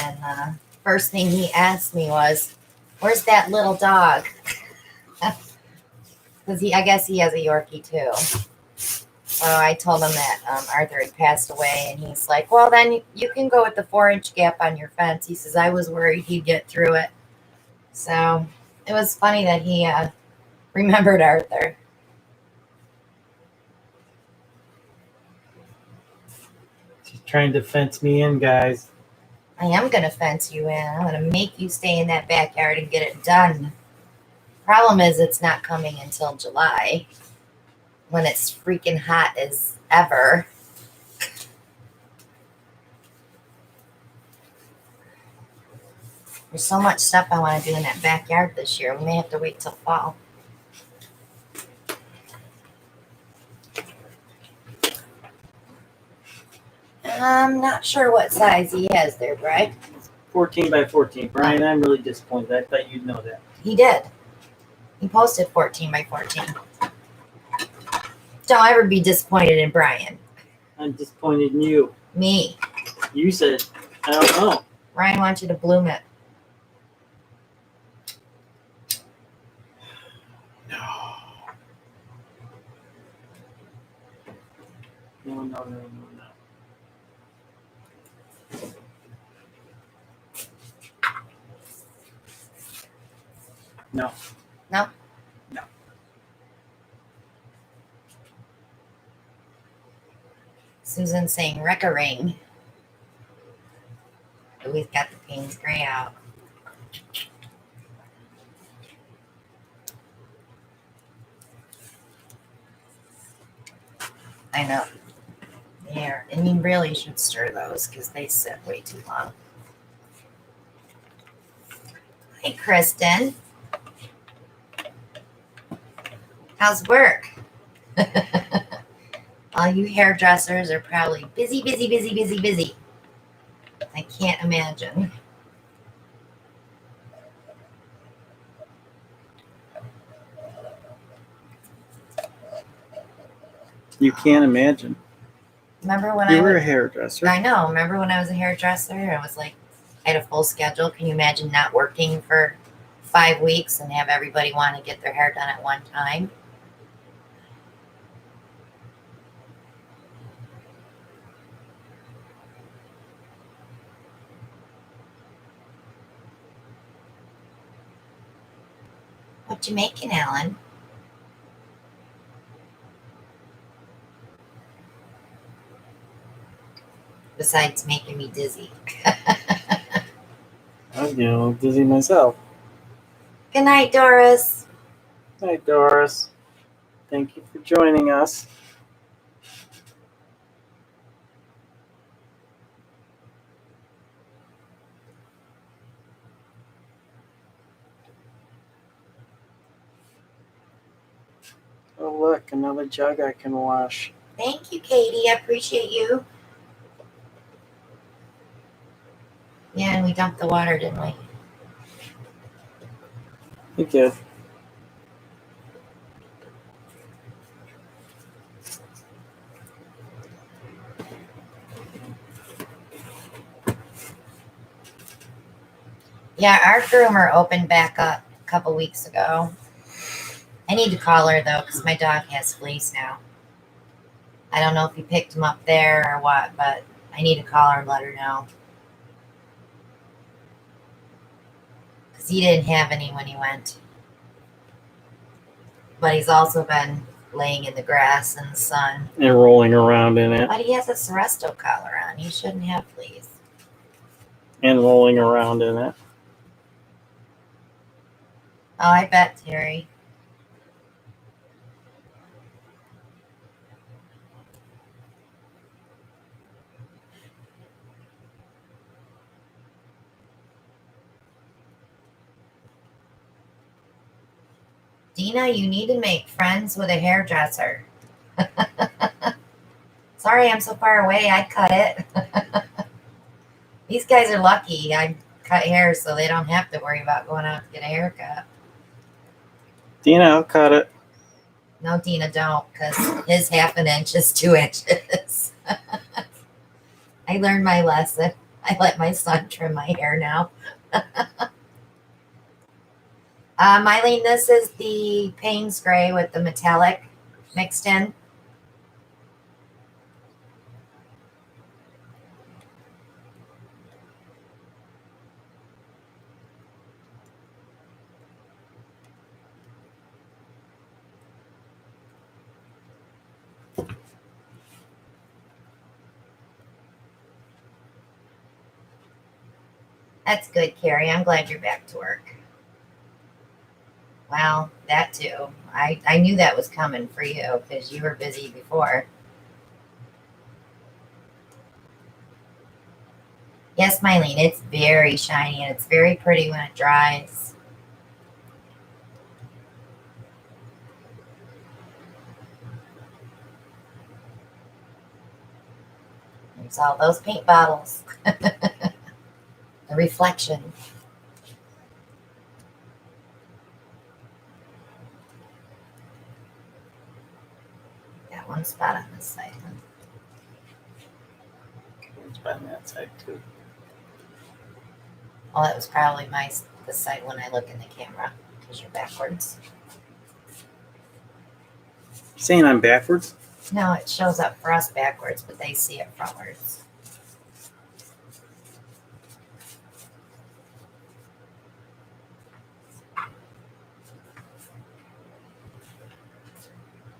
And first thing he asked me was, "Where's that little dog?" Because I guess he has a Yorkie too. So I told him that Arthur had passed away, and he's like, "Well, then you can go with the 4-inch gap on your fence." He says, "I was worried he'd get through it." So it was funny that he remembered Arthur. She's trying to fence me in, guys. I am going to fence you in. I'm going to make you stay in that backyard and get it done. Problem is, it's not coming until July when it's freaking hot as ever. There's so much stuff I want to do in that backyard this year. We may have to wait till fall. I'm not sure what size he has there, Brian. 14 by 14. Brian, I'm really disappointed. I thought you'd know that. He did. He posted 14 by 14. Don't ever be disappointed in Brian. I'm disappointed in you. Me. You said, I don't know. Ryan wants you to bloom it. No. No. No? No. Susan's saying wreck-a-ring. We've got the Payne's Gray out. I know. There. And you really should stir those because they sit way too long. Hey, Kristen. How's work? All you hairdressers are probably busy. I can't imagine. You can't imagine. Remember when You were a hairdresser. I know. Remember when I was a hairdresser? I was like, I had a full schedule. Can you imagine not working for 5 weeks and have everybody want to get their hair done at one time? What you making, Alan? Besides making me dizzy. I'm getting a little dizzy myself. Good night, Doris. Hi, Doris. Thank you for joining us. Oh, look, another jug I can wash. Thank you, Katie. I appreciate you. Yeah, and we dumped the water, didn't we? You did. Yeah, our groomer opened back up a couple weeks ago. I need to call her though, because my dog has fleas now. I don't know if he picked them up there or what, but I need to call her and let her know. Because he didn't have any when he went. But he's also been laying in the grass in the sun. And rolling around in it. But he has a Seresto collar on. He shouldn't have fleas. And rolling around in it. Oh, I bet, Terry. Dina, you need to make friends with a hairdresser. Sorry, I'm so far away. I'd cut it. These guys are lucky. I cut hair so they don't have to worry about going out to get a haircut. Dina, I'll cut it. No, Dina, don't, because his half an inch is 2 inches. I learned my lesson. I let my son trim my hair now. Mylene, this is the Payne's Gray with the metallic mixed in. That's good, Carrie. I'm glad you're back to work. Well, that too. I knew that was coming for you because you were busy before. Yes, Mylene, it's very shiny and it's very pretty when it dries. There's all those paint bottles. The reflection. Got one spot on this side. It's on that side too. Oh, that was probably the side when I look in the camera because you're backwards. Saying I'm backwards? No, it shows up for us backwards, but they see it frontwards.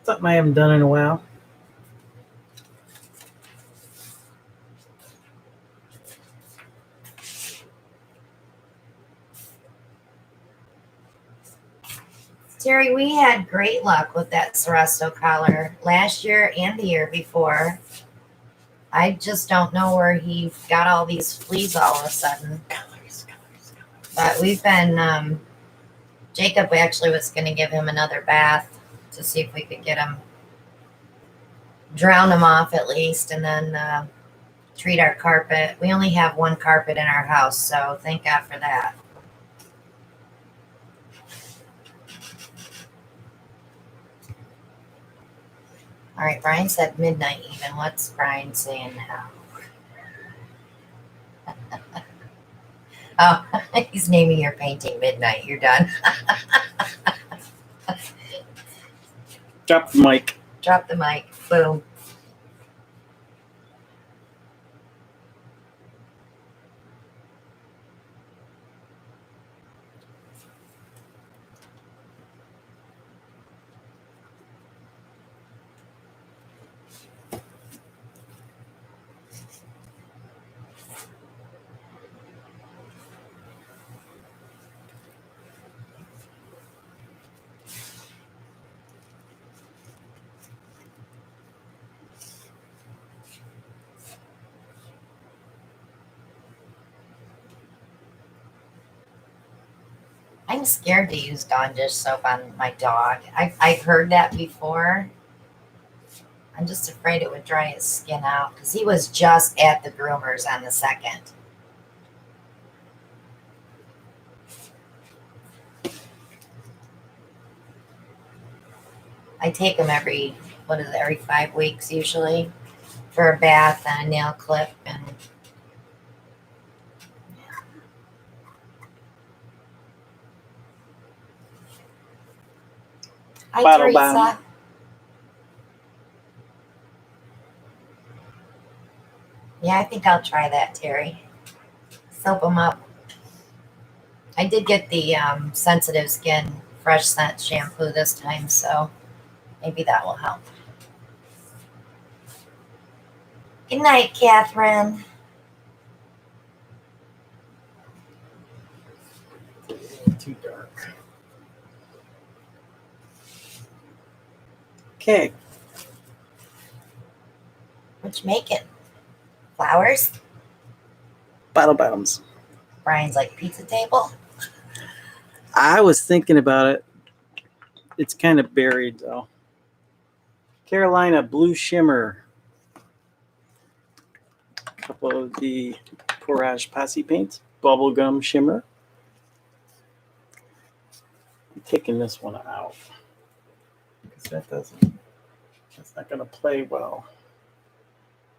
Something I haven't done in a while. Terry, we had great luck with that Seresto collar last year and the year before. I just don't know where he got all these fleas all of a sudden. Colors. But we've been, Jacob actually was going to give him another bath to see if we could get him, drown him off at least, and then treat our carpet. We only have one carpet in our house, so thank God for that. All right, Brian said midnight even. What's Brian saying now? Oh, he's naming your painting Midnight. You're done. Drop the mic. Drop the mic. Boom. I'm scared to use Dawn dish soap on my dog. I've heard that before. I'm just afraid it would dry his skin out because he was just at the groomers on the 2nd. I take him every 5 weeks usually for a bath and a nail clip and Hi, Bottle Teresa. bomb. Yeah, I think I'll try that, Terry. Soap them up. I did get the sensitive skin fresh scent shampoo this time, so maybe that will help. Good night, Catherine. Too dark. Okay. What you making? Flowers? Bottle bottoms. Brian's like pizza table. I was thinking about it. It's kind of buried though. Carolina Blue Shimmer. A couple of the Porage Posse paints. Bubblegum Shimmer. I'm taking this one out. Because that's not going to play well.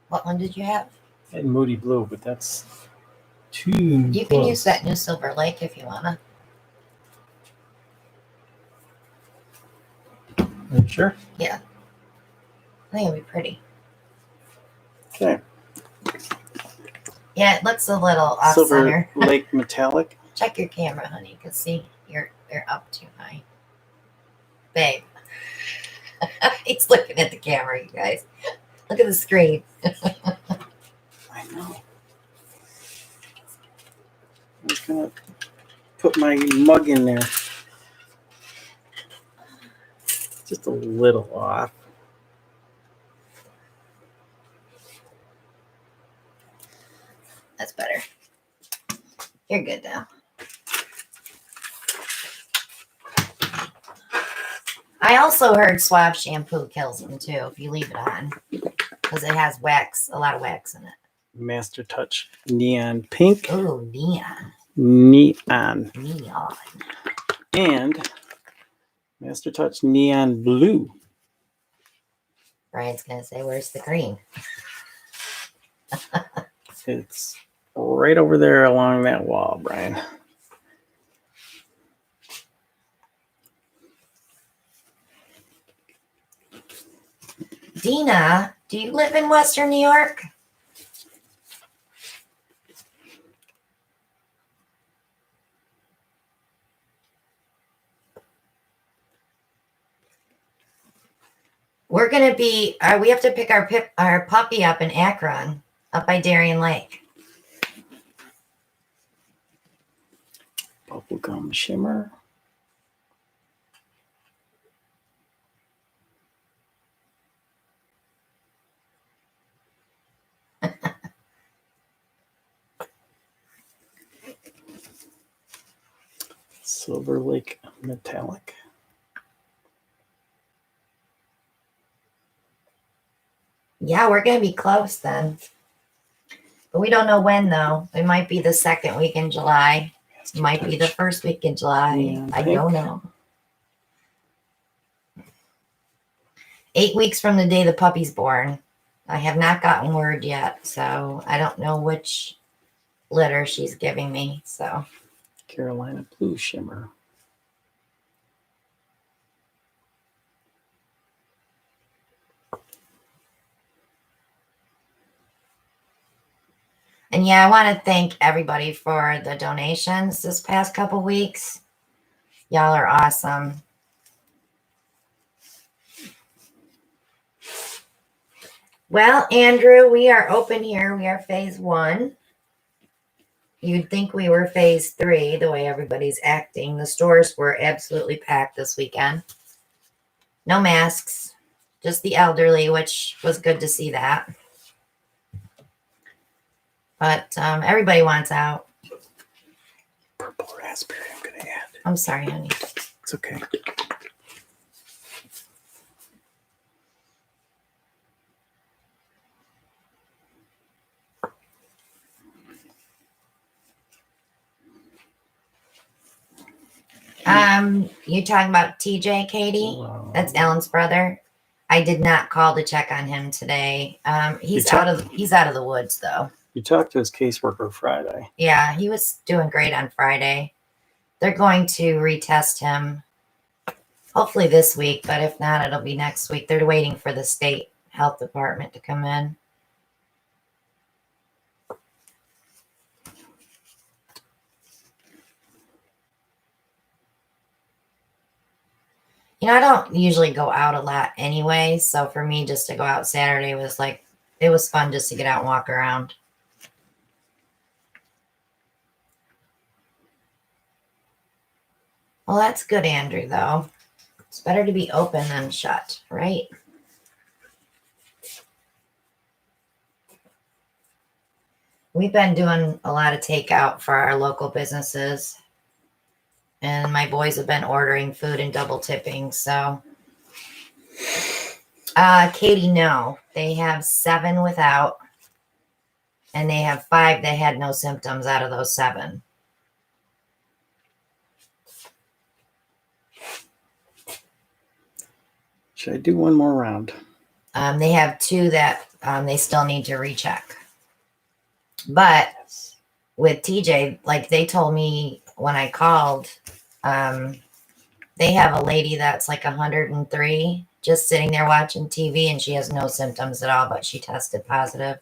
What one did you have? And Moody Blue, but that's too You can close. use that new Silver Lake if you wanna. Are you sure? Yeah. I think it'll be pretty. Okay. Yeah, it looks a little off Silver center. Lake Metallic. Check your camera, honey, because see, you're up too high. Babe. He's looking at the camera, you guys. Look at the screen. I know. I'm just going to put my mug in there. Just a little off. That's better. You're good now. I also heard Suave shampoo kills them too if you leave it on, because it has wax, a lot of wax in it. Master Touch Neon Pink. Ooh, neon. Neon. Neon. And Master Touch Neon Blue. Brian's gonna say, "Where's the green?" It's right over there along that wall, Brian. Dina, do you live in Western New York? We're gonna be. We have to pick our puppy up in Akron, up by Darien Lake. Bubblegum Shimmer. Silver Lake Metallic. Yeah, we're gonna be close then, but we don't know when though. It might be the second week in July. It might be the first week in July. Yeah, I don't know. 8 weeks from the day the puppy's born. I have not gotten word yet, so I don't know which litter she's giving me. So Carolina Blue Shimmer. and yeah, I want to thank everybody for the donations this past couple weeks. Y'all are awesome. Well, Andrew, we are open here. We are phase 1. You'd think we were phase 3, the way everybody's acting. The stores were absolutely packed this weekend. No masks, just the elderly, which was good to see that. But everybody wants out. Purple raspberry I'm going to add. I'm sorry, honey. It's okay. You talking about TJ, Katie? Wow. That's Ellen's brother. I did not call to check on him today. He's out of the woods though. You talked to his caseworker Friday. Yeah, he was doing great on Friday. They're going to retest him Hopefully this week, but if not, it'll be next week. They're waiting for the state health department to come in. You know, I don't usually go out a lot anyway, so for me just to go out Saturday was like, it was fun just to get out and walk around. Well, that's good, Andrew, though. It's better to be open than shut, right? We've been doing a lot of takeout for our local businesses, and my boys have been ordering food and double tipping, so. Katie, no. They have 7 without, and they have 5 that had no symptoms out of those 7. Should I do one more round? They have 2 that they still need to recheck. But with TJ, like they told me when I called, they have a lady that's like 103 just sitting there watching TV, and she has no symptoms at all, but she tested positive.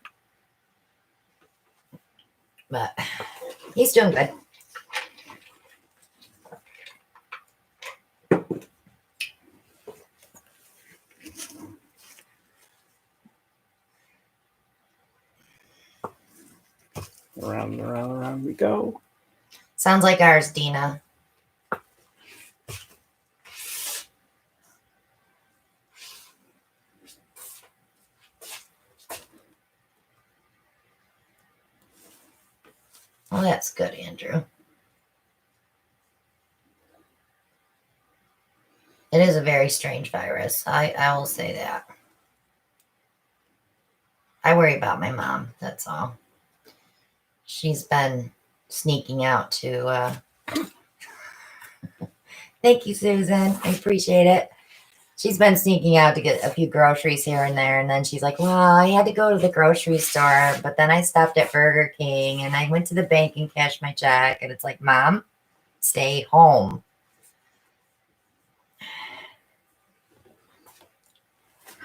But he's doing good. Around and around and around we go. Sounds like ours, Dina. Well, that's good, Andrew. It is a very strange virus. I will say that. I worry about my mom, that's all. She's been sneaking out to thank you, Susan. I appreciate it. She's been sneaking out to get a few groceries here and there, and then she's like, well, I had to go to the grocery store, but then I stopped at Burger King and I went to the bank and cashed my check. And it's like, Mom, stay home.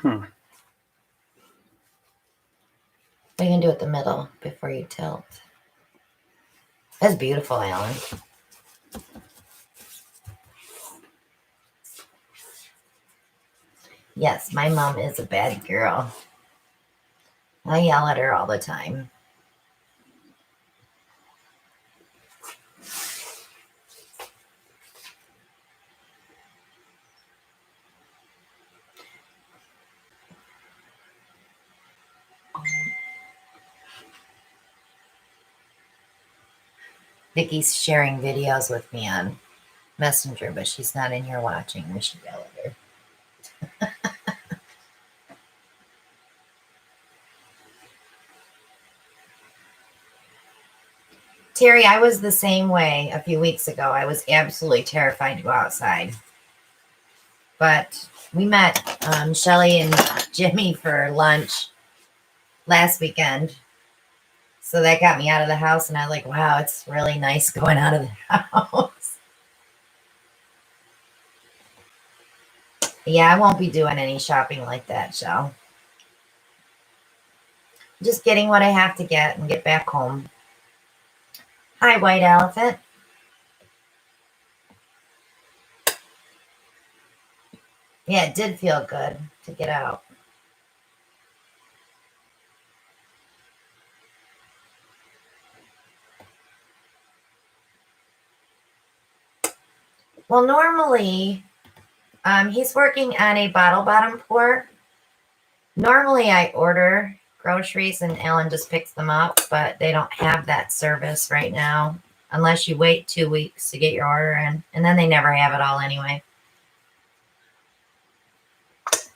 What are you gonna do at the middle before you tilt? That's beautiful, Alan. Yes, my mom is a bad girl. I yell at her all the time. Vicky's sharing videos with me on Messenger, but she's not in here watching. We should yell at her. Terry, I was the same way a few weeks ago. I was absolutely terrified to go outside. But we met Shelly and Jimmy for lunch last weekend. So that got me out of the house, and I was like, wow, it's really nice going out of the house. Yeah, I won't be doing any shopping like that, Shell. Just getting what I have to get and get back home. Hi, White Elephant. Yeah, it did feel good to get out. Well, normally, he's working on a bottle bottom pour. Normally, I order groceries and Alan just picks them up, but they don't have that service right now unless you wait 2 weeks to get your order in, and then they never have it all anyway.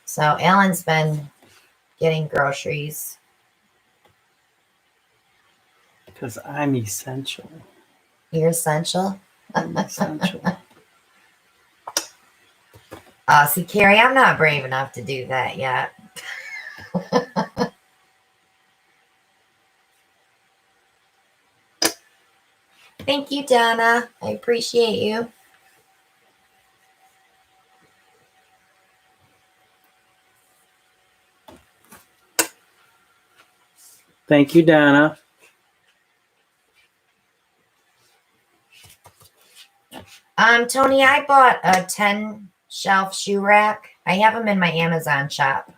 So Alan's been getting groceries. Because I'm essential. You're essential? I'm essential. See, Carrie, I'm not brave enough to do that yet. Thank you, Donna. I appreciate you. Thank you, Donna. Tony, I bought a 10 shelf shoe rack. I have them in my Amazon shop.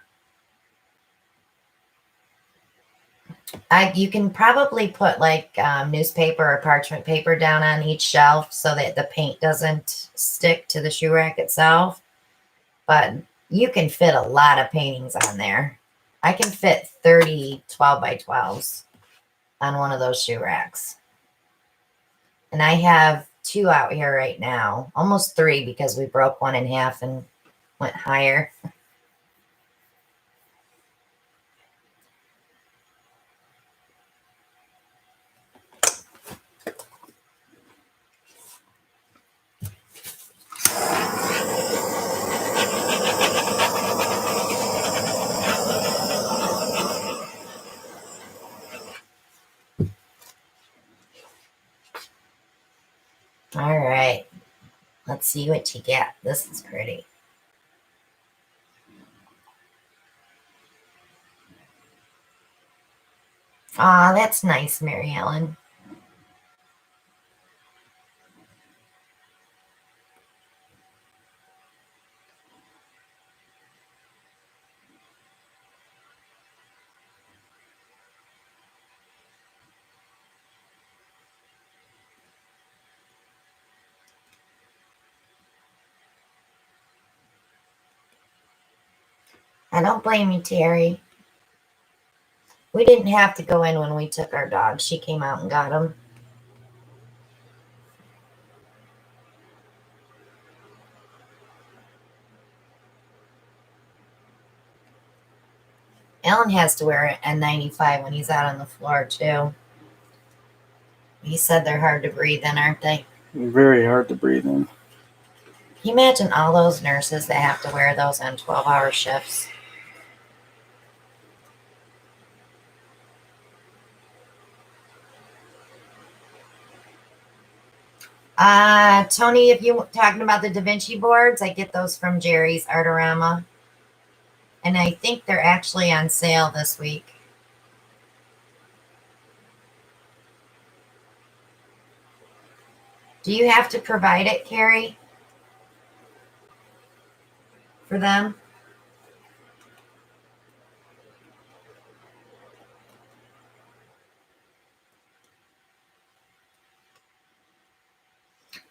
You can probably put like newspaper or parchment paper down on each shelf so that the paint doesn't stick to the shoe rack itself. But you can fit a lot of paintings on there. I can fit 30 12 by 12s on one of those shoe racks. And I have 2 out here right now, almost 3 because we broke one in half and went higher. All right, let's see what you get. This is pretty. Aw, that's nice, Mary Ellen. I don't blame you, Terry. We didn't have to go in when we took our dog. She came out and got him. Alan has to wear an N95 when he's out on the floor, too. He said they're hard to breathe in, aren't they? Very hard to breathe in. Can you imagine all those nurses that have to wear those on 12-hour shifts? Tony, if you're talking about the Da Vinci boards, I get those from Jerry's Artorama. And I think they're actually on sale this week. Do you have to provide it, Carrie? For them?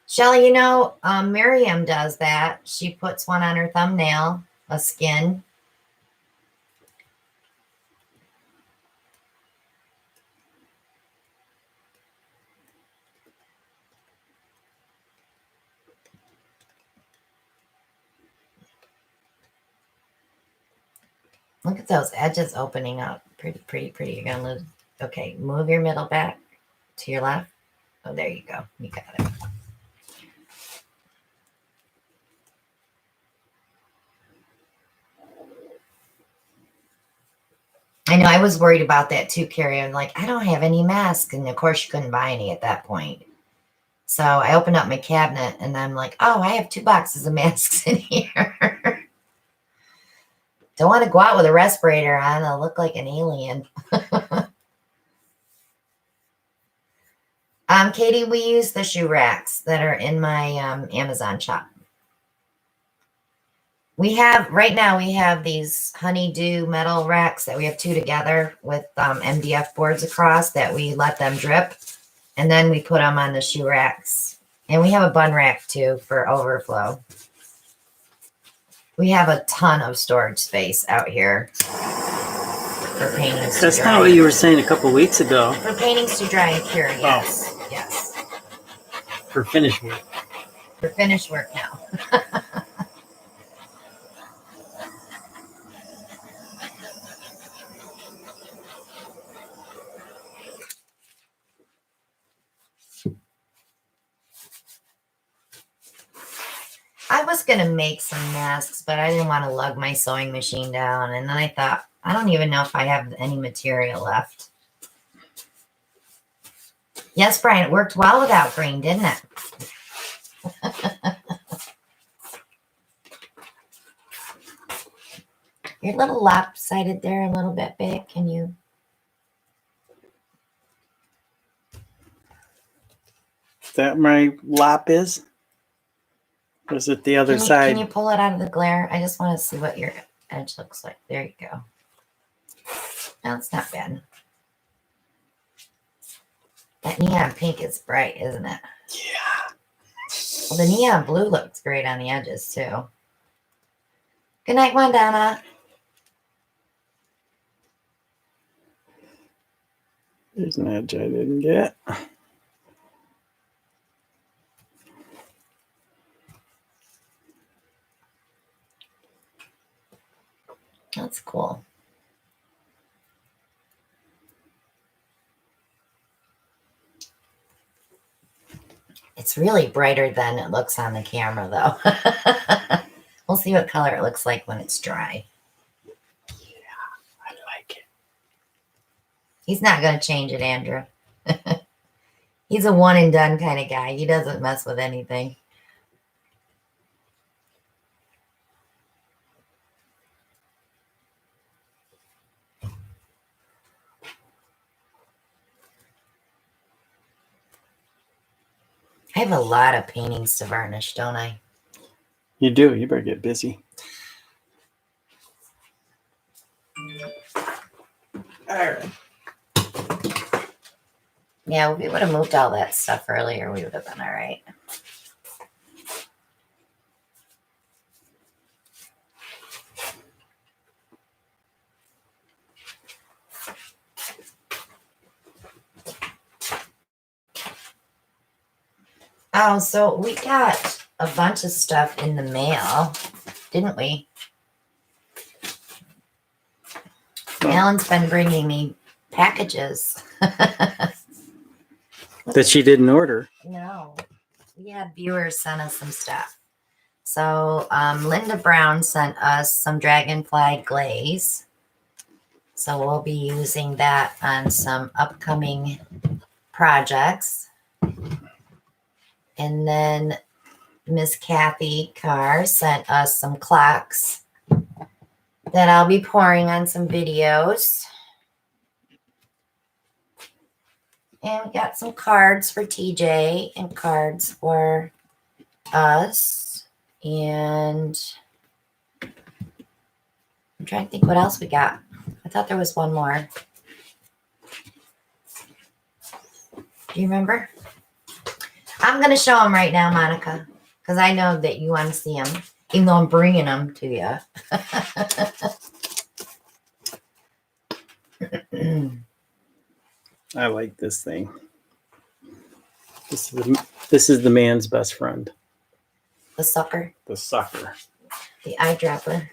Shelly, you know, Miriam does that. She puts one on her thumbnail, a skin. Look at those edges opening up. Pretty, pretty, pretty. You're going to lose. Okay, move your middle back to your left. Oh, there you go. You got it. I know, I was worried about that too, Carrie. I'm like, I don't have any masks. And of course, you couldn't buy any at that point. So I opened up my cabinet and I'm like, oh, I have 2 boxes of masks in here. Don't want to go out with a respirator on. I'll look like an alien. Katie, we use the shoe racks that are in my Amazon shop. We have, right now, we have these honeydew metal racks that we have 2 together with MDF boards across that we let them drip. And then we put them on the shoe racks. And we have a bun rack too for overflow. We have a ton of storage space out here for paintings to That's dry. not what you were saying a couple weeks ago. For paintings to dry and cure, yes. Yes. For finish work. For finished work now. I was going to make some masks, but I didn't want to lug my sewing machine down. And then I thought, I don't even know if I have any material left. Yes, Brian, it worked well without green, didn't it? You're a little lopsided there, a little bit big. Can you? that my lap is? Or is it the other side? Can you pull it out of the glare? I just want to see what your edge looks like. There you go. No, it's not bad. That neon pink is bright, isn't it? Yeah. Well, the neon blue looks great on the edges, too. Good night, Wandana. There's an edge I didn't get. That's cool. It's really brighter than it looks on the camera, though. We'll see what color it looks like when it's dry. Yeah, I like it. He's not going to change it, Andrew. He's a one and done kind of guy. He doesn't mess with anything. I have a lot of paintings to varnish, don't I? You do. You better get busy. All right. Yeah, we would have moved all that stuff earlier. We would have been all right. Oh, so we got a bunch of stuff in the mail, didn't we? Alan's been bringing me packages. That she didn't order. No, we had viewers send us some stuff. So Linda Brown sent us some dragonfly glaze. So we'll be using that on some upcoming projects. And then Miss Kathy Carr sent us some clocks that I'll be pouring on some videos. And we got some cards for TJ and cards for us. And I'm trying to think what else we got. I thought there was one more. Do you remember? I'm going to show them right now, Monica, because I know that you want to see them, even though I'm bringing them to you. I like this thing. This is the man's best friend. The sucker. The sucker. The eyedropper.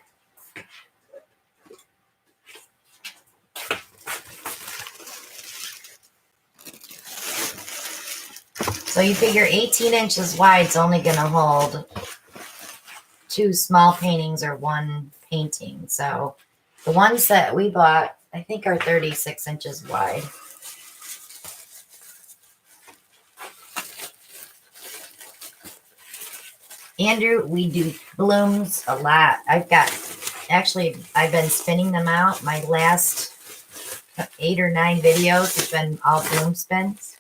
So you figure 18 inches wide is only going to hold 2 small paintings or 1 painting. So the ones that we bought, I think, are 36 inches wide. Andrew, we do blooms a lot. I've been spinning them out. My last 8 or 9 videos have been all bloom spins.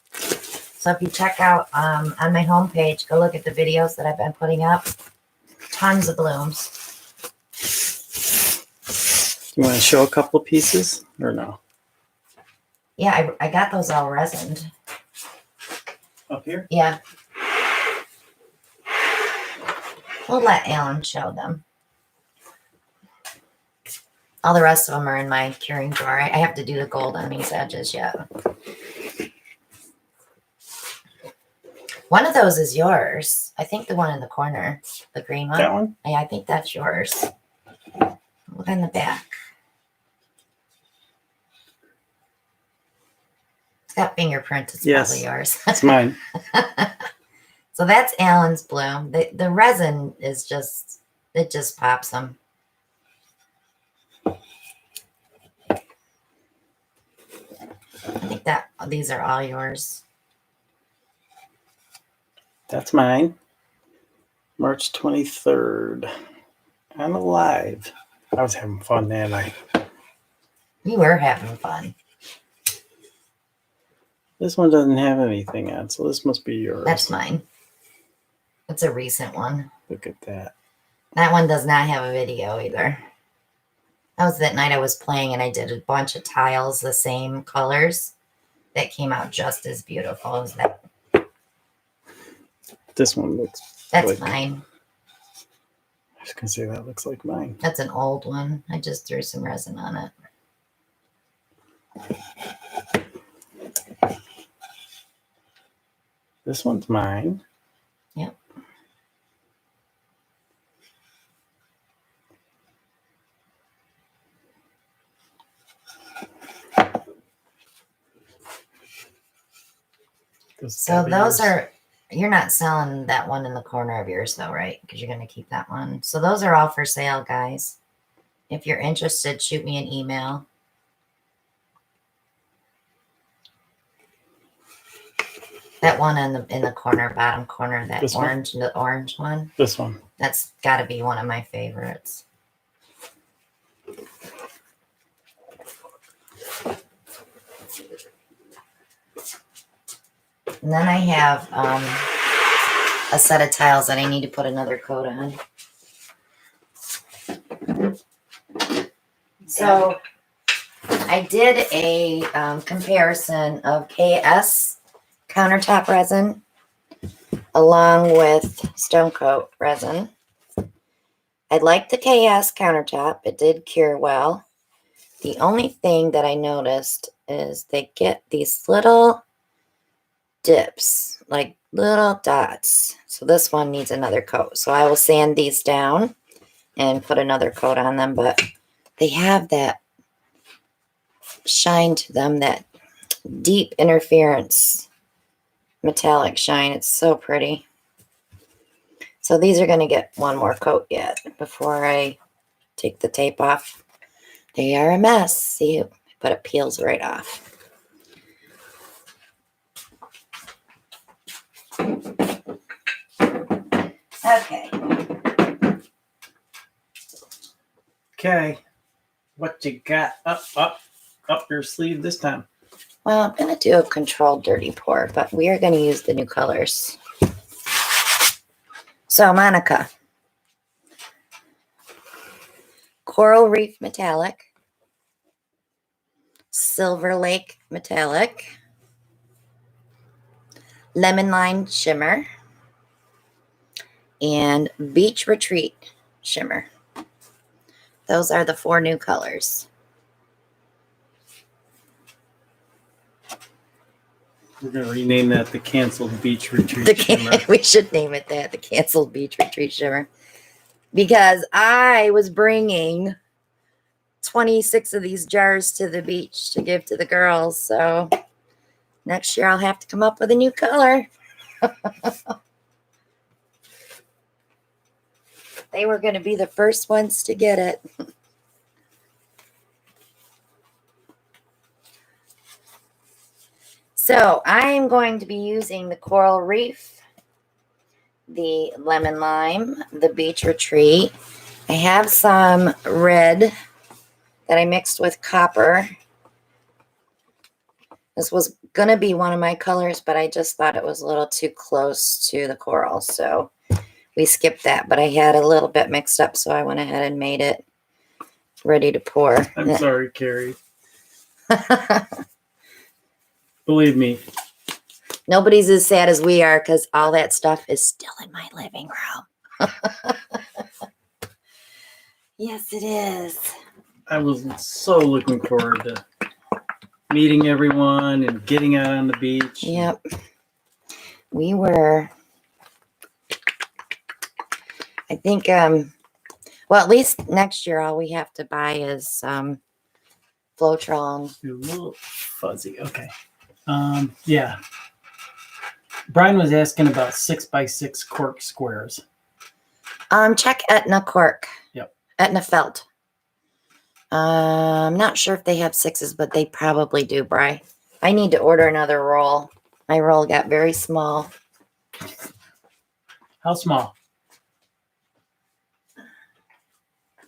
So if you check out on my homepage, go look at the videos that I've been putting up. Tons of blooms. You want to show a couple of pieces or no? Yeah, I got those all resined. Up here? Yeah. We'll let Alan show them. All the rest of them are in my curing drawer. I have to do the gold on these edges yet. One of those is yours. I think the one in the corner, the green one. That one? Yeah, I think that's yours. Look on the back. It's got fingerprints. It's probably yours. It's mine. So that's Alan's bloom. The resin is just, it just pops them. I think that these are all yours. That's mine. March 23rd. I'm alive. I was having fun that night. You were having fun. This one doesn't have anything on, so this must be yours. That's mine. It's a recent one. Look at that. That one does not have a video either. That was that night I was playing and I did a bunch of tiles the same colors that came out just as beautiful as that. This one looks That's like, mine. I was gonna say that looks like mine. That's an old one. I just threw some resin on it. This one's mine. Yep. So those are, you're not selling that one in the corner of yours though, right? Because you're going to keep that one. So those are all for sale, guys. If you're interested, shoot me an email. That one in the corner, bottom corner, that This one? the orange one. This one. That's got to be one of my favorites. And then I have a set of tiles that I need to put another coat on. So I did a comparison of KS countertop resin along with Stone Coat resin. I like the KS countertop. It did cure well. The only thing that I noticed is they get these little dips, like little dots. So this one needs another coat. So I will sand these down and put another coat on them, but they have that shine to them, that deep interference metallic shine. It's so pretty. So these are going to get one more coat yet before I take the tape off. They are a mess, see, but it peels right off. Okay. Okay. What you got up your sleeve this time? Well, I'm going to do a controlled dirty pour, but we are going to use the new colors. So, Monica. Coral Reef Metallic. Silver Lake Metallic. Lemon Lime Shimmer. And Beach Retreat Shimmer. Those are the 4 new colors. We're going to rename that the Canceled Beach Retreat Shimmer. We should name it that, the Canceled Beach Retreat Shimmer. Because I was bringing 26 of these jars to the beach to give to the girls. So next year I'll have to come up with a new color. They were going to be the first ones to get it. So I'm going to be using the Coral Reef, the Lemon Lime, the Beach Retreat. I have some red that I mixed with copper. This was going to be one of my colors, but I just thought it was a little too close to the coral. So we skipped that, but I had a little bit mixed up, so I went ahead and made it ready to pour. I'm sorry, Carrie. Believe me. Nobody's as sad as we are because all that stuff is still in my living room. Yes, it is. I was so looking forward to meeting everyone and getting out on the beach. Yep. We were, I think, well, at least next year, all we have to buy is Floetrol. You're a little fuzzy. Okay. Yeah. Brian was asking about 6x6 cork squares. Check Etna cork. Yep. Etna felt. I'm not sure if they have 6s, but they probably do, Bri. I need to order another roll. My roll got very small. How small?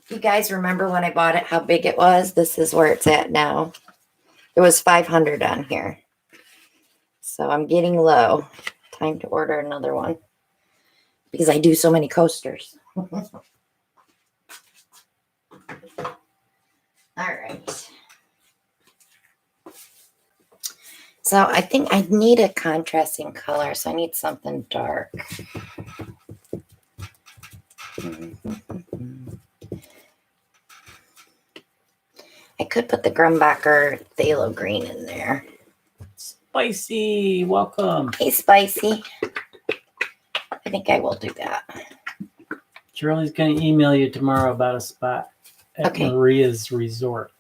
You guys remember when I bought it, how big it was? This is where it's at now. It was 500 on here. So I'm getting low. Time to order another one because I do so many coasters. All right. So I think I need a contrasting color. So I need something dark. I could put the Grumbacher phthalo green in there. Spicy, welcome. Hey, Spicy. I think I will do that. Shirley's going to email you tomorrow about a spot at Maria's Resort.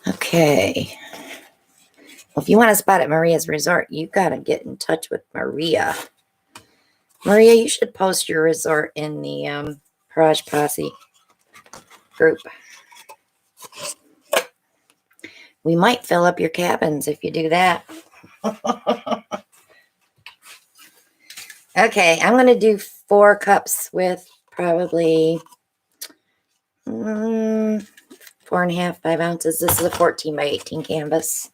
Okay. Well, if you want a spot at Maria's Resort, you got to get in touch with Maria. Maria, you should post your resort in the Garage Posse group. We might fill up your cabins if you do that. Okay, I'm going to do 4 cups with probably 4.5, 5 ounces. This is a 14 by 18 canvas.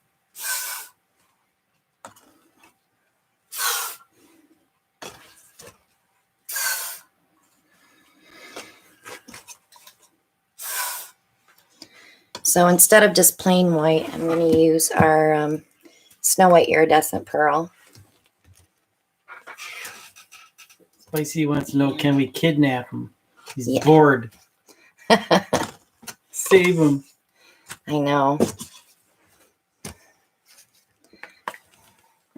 So instead of just plain white, I'm going to use our Snow White Iridescent Pearl. Spicy wants to know, can we kidnap him? He's bored. Save him. I know.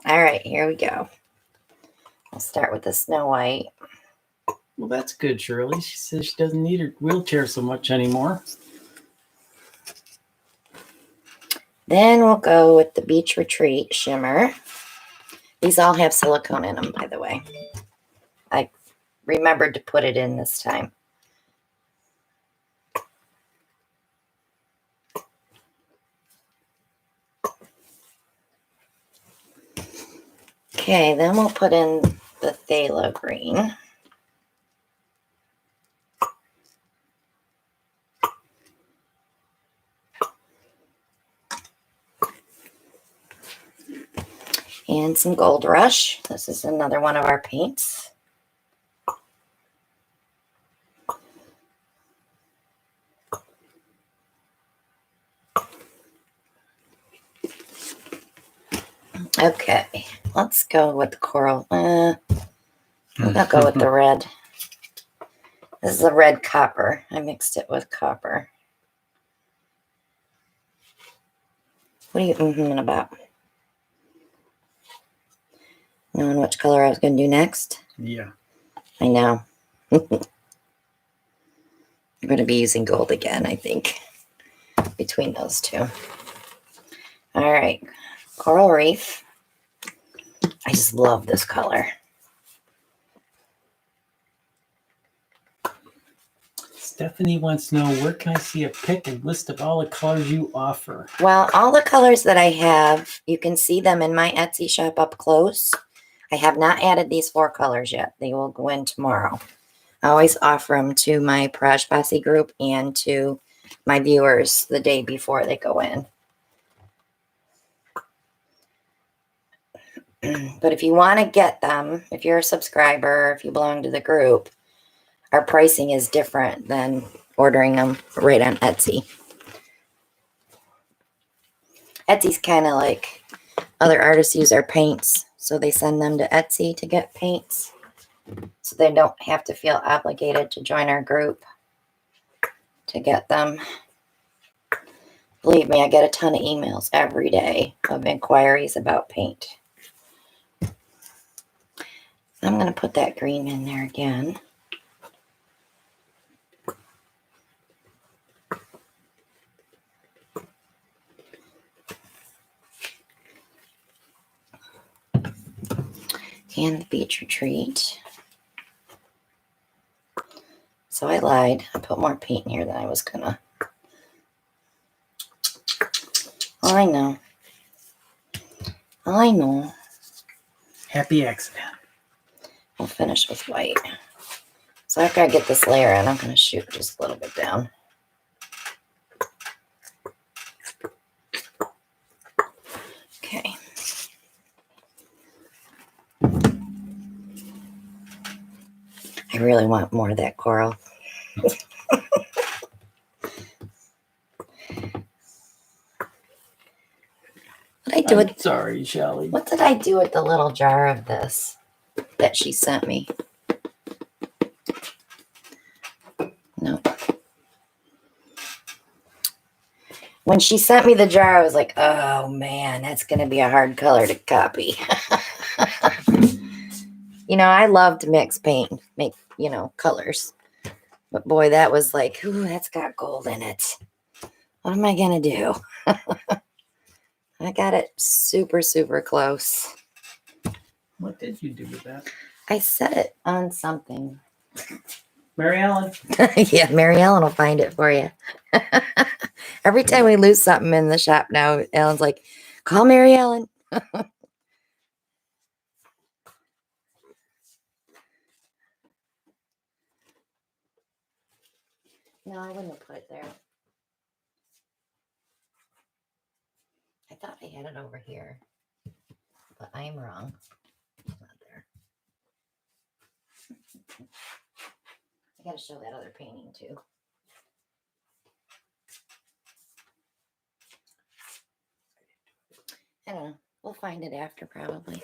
All right, here we go. I'll start with the Snow White. Well, that's good, Shirley. She says she doesn't need her wheelchair so much anymore. Then we'll go with the Beach Retreat Shimmer. These all have silicone in them, by the way. I remembered to put it in this time. Okay, then we'll put in the phthalo green. And some Gold Rush. This is another one of our paints. Okay, let's go with the coral. I'll go with the red. This is a red copper. I mixed it with copper. What are you about? Knowing which color I was going to do next? Yeah. I know. I'm going to be using gold again, I think, between those two. All right. Coral Reef. I just love this color. Stephanie wants to know, where can I see a pic and list of all the colors you offer? Well, all the colors that I have, you can see them in my Etsy shop up close. I have not added these 4 colors yet. They will go in tomorrow. I always offer them to my Garage Posse group and to my viewers the day before they go in. But if you want to get them, if you're a subscriber, if you belong to the group, our pricing is different than ordering them right on Etsy. Etsy's kind of like other artists use our paints, so they send them to Etsy to get paints, so they don't have to feel obligated to join our group to get them. Believe me, I get a ton of emails every day of inquiries about paint. I'm going to put that green in there again. And the Beach Retreat. So I lied. I put more paint in here than I was gonna. I know. I know. Happy accident. We'll finish with white. So after I get this layer in, I'm gonna shoot just a little bit down. I really want more of that coral. I'm sorry, Shelly. What did I do with the little jar of this that she sent me? No. When she sent me the jar, I was like, oh man, that's going to be a hard color to copy. You know, I love to mix paint, make, colors. But boy, that was like, ooh, that's got gold in it. What am I going to do? I got it super, super close. What did you do with that? I set it on something. Mary Ellen. Yeah, Mary Ellen will find it for you. Every time we lose something in the shop now, Ellen's like, call Mary Ellen. No, I wouldn't have put it there. I thought I had it over here, but I'm wrong. It's not there. I got to show that other painting too. I don't know. We'll find it after probably.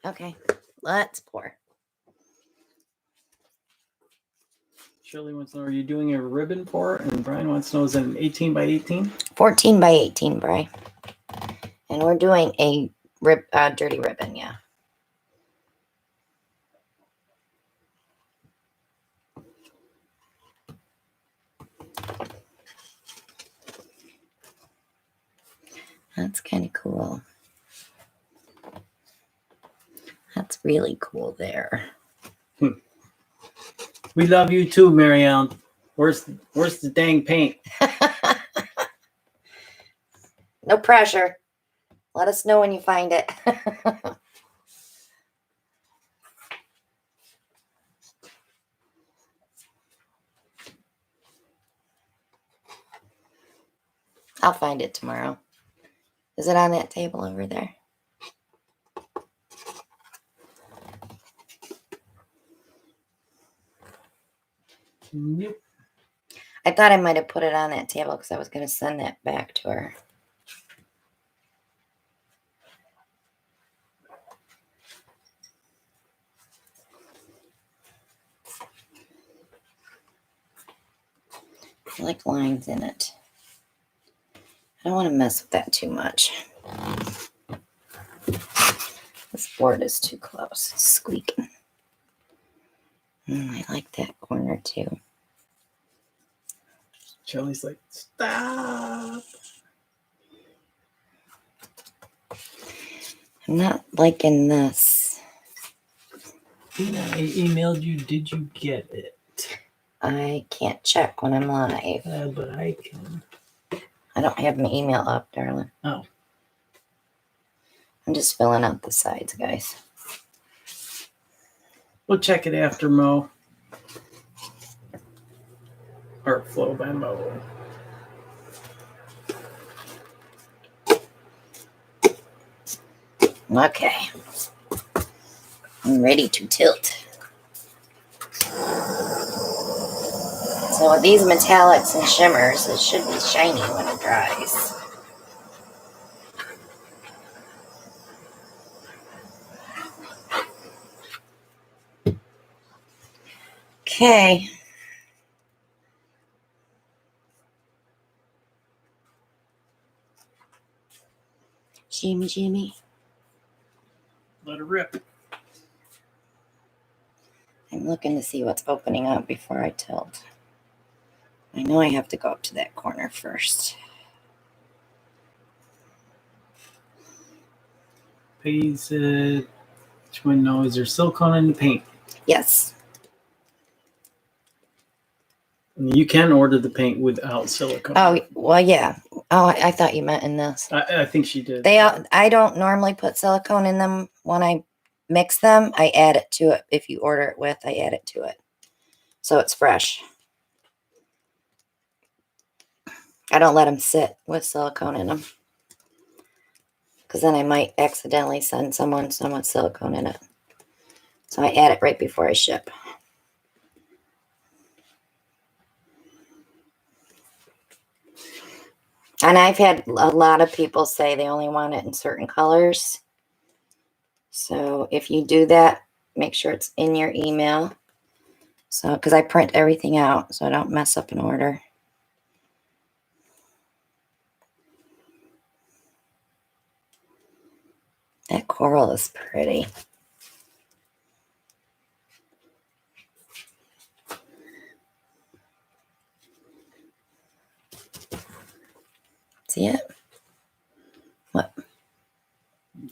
Okay, let's pour. Shirley wants to know, are you doing a ribbon pour? And Brian wants to know, is it an 18 by 18? 14 by 18, Bri. And we're doing a dirty ribbon, yeah. That's kind of cool. That's really cool there. We love you too, Mary Ellen. Where's the dang paint? No pressure. Let us know when you find it. I'll find it tomorrow. Is it on that table over there? Yep. I thought I might have put it on that table because I was going to send that back to her. I like lines in it. I don't want to mess with that too much. This board is too close. It's squeaking. I like that corner too. Shelley's like, stop. I'm not liking this. I emailed you. Did you get it? I can't check when I'm live. But I can. I don't have my email up, darling. Oh. I'm just filling out the sides, guys. We'll check it after Mo. Art Flow by Mo. Okay. I'm ready to tilt. So with these metallics and shimmers, it should be shiny when it dries. Okay. Jimmy, Jimmy. Let it rip. I'm looking to see what's opening up before I tilt. I know I have to go up to that corner first. Peggy said, which one knows? Is there silicone in the paint? Yes. You can order the paint without silicone. Oh, well, yeah. Oh, I thought you meant in this. I think she did. I don't normally put silicone in them when I mix them. I add it to it. If you order it with, I add it to it. So it's fresh. I don't let them sit with silicone in them. Because then I might accidentally send someone some with silicone in it. So I add it right before I ship. And I've had a lot of people say they only want it in certain colors. So if you do that, make sure it's in your email. So, because I print everything out so I don't mess up an order. That coral is pretty. See it? What?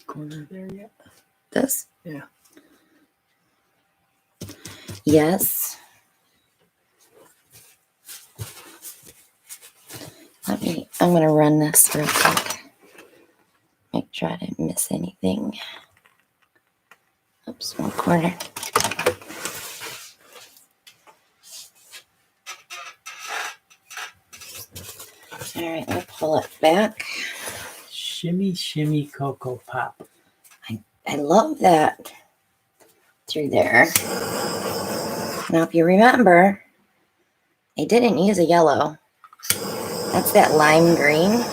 Corner there yet? This? Yeah. Yes. I'm going to run this real quick. Make sure I didn't miss anything. Oops, one corner. All right, we'll pull it back. Shimmy, shimmy, cocoa pop. I love that through there. Now, if you remember, I didn't use a yellow. That's that lime green.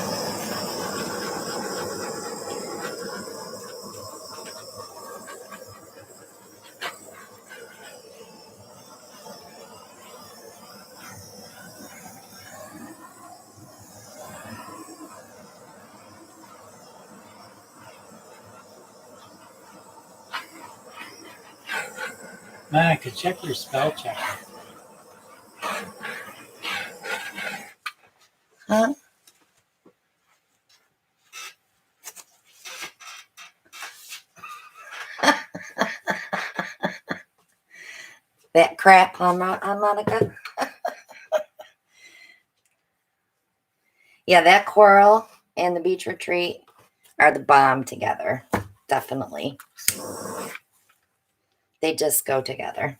Monica, check your spell checker. Huh? That crap on Monica. Yeah, that coral and the beach retreat are the bomb together. Definitely. They just go together.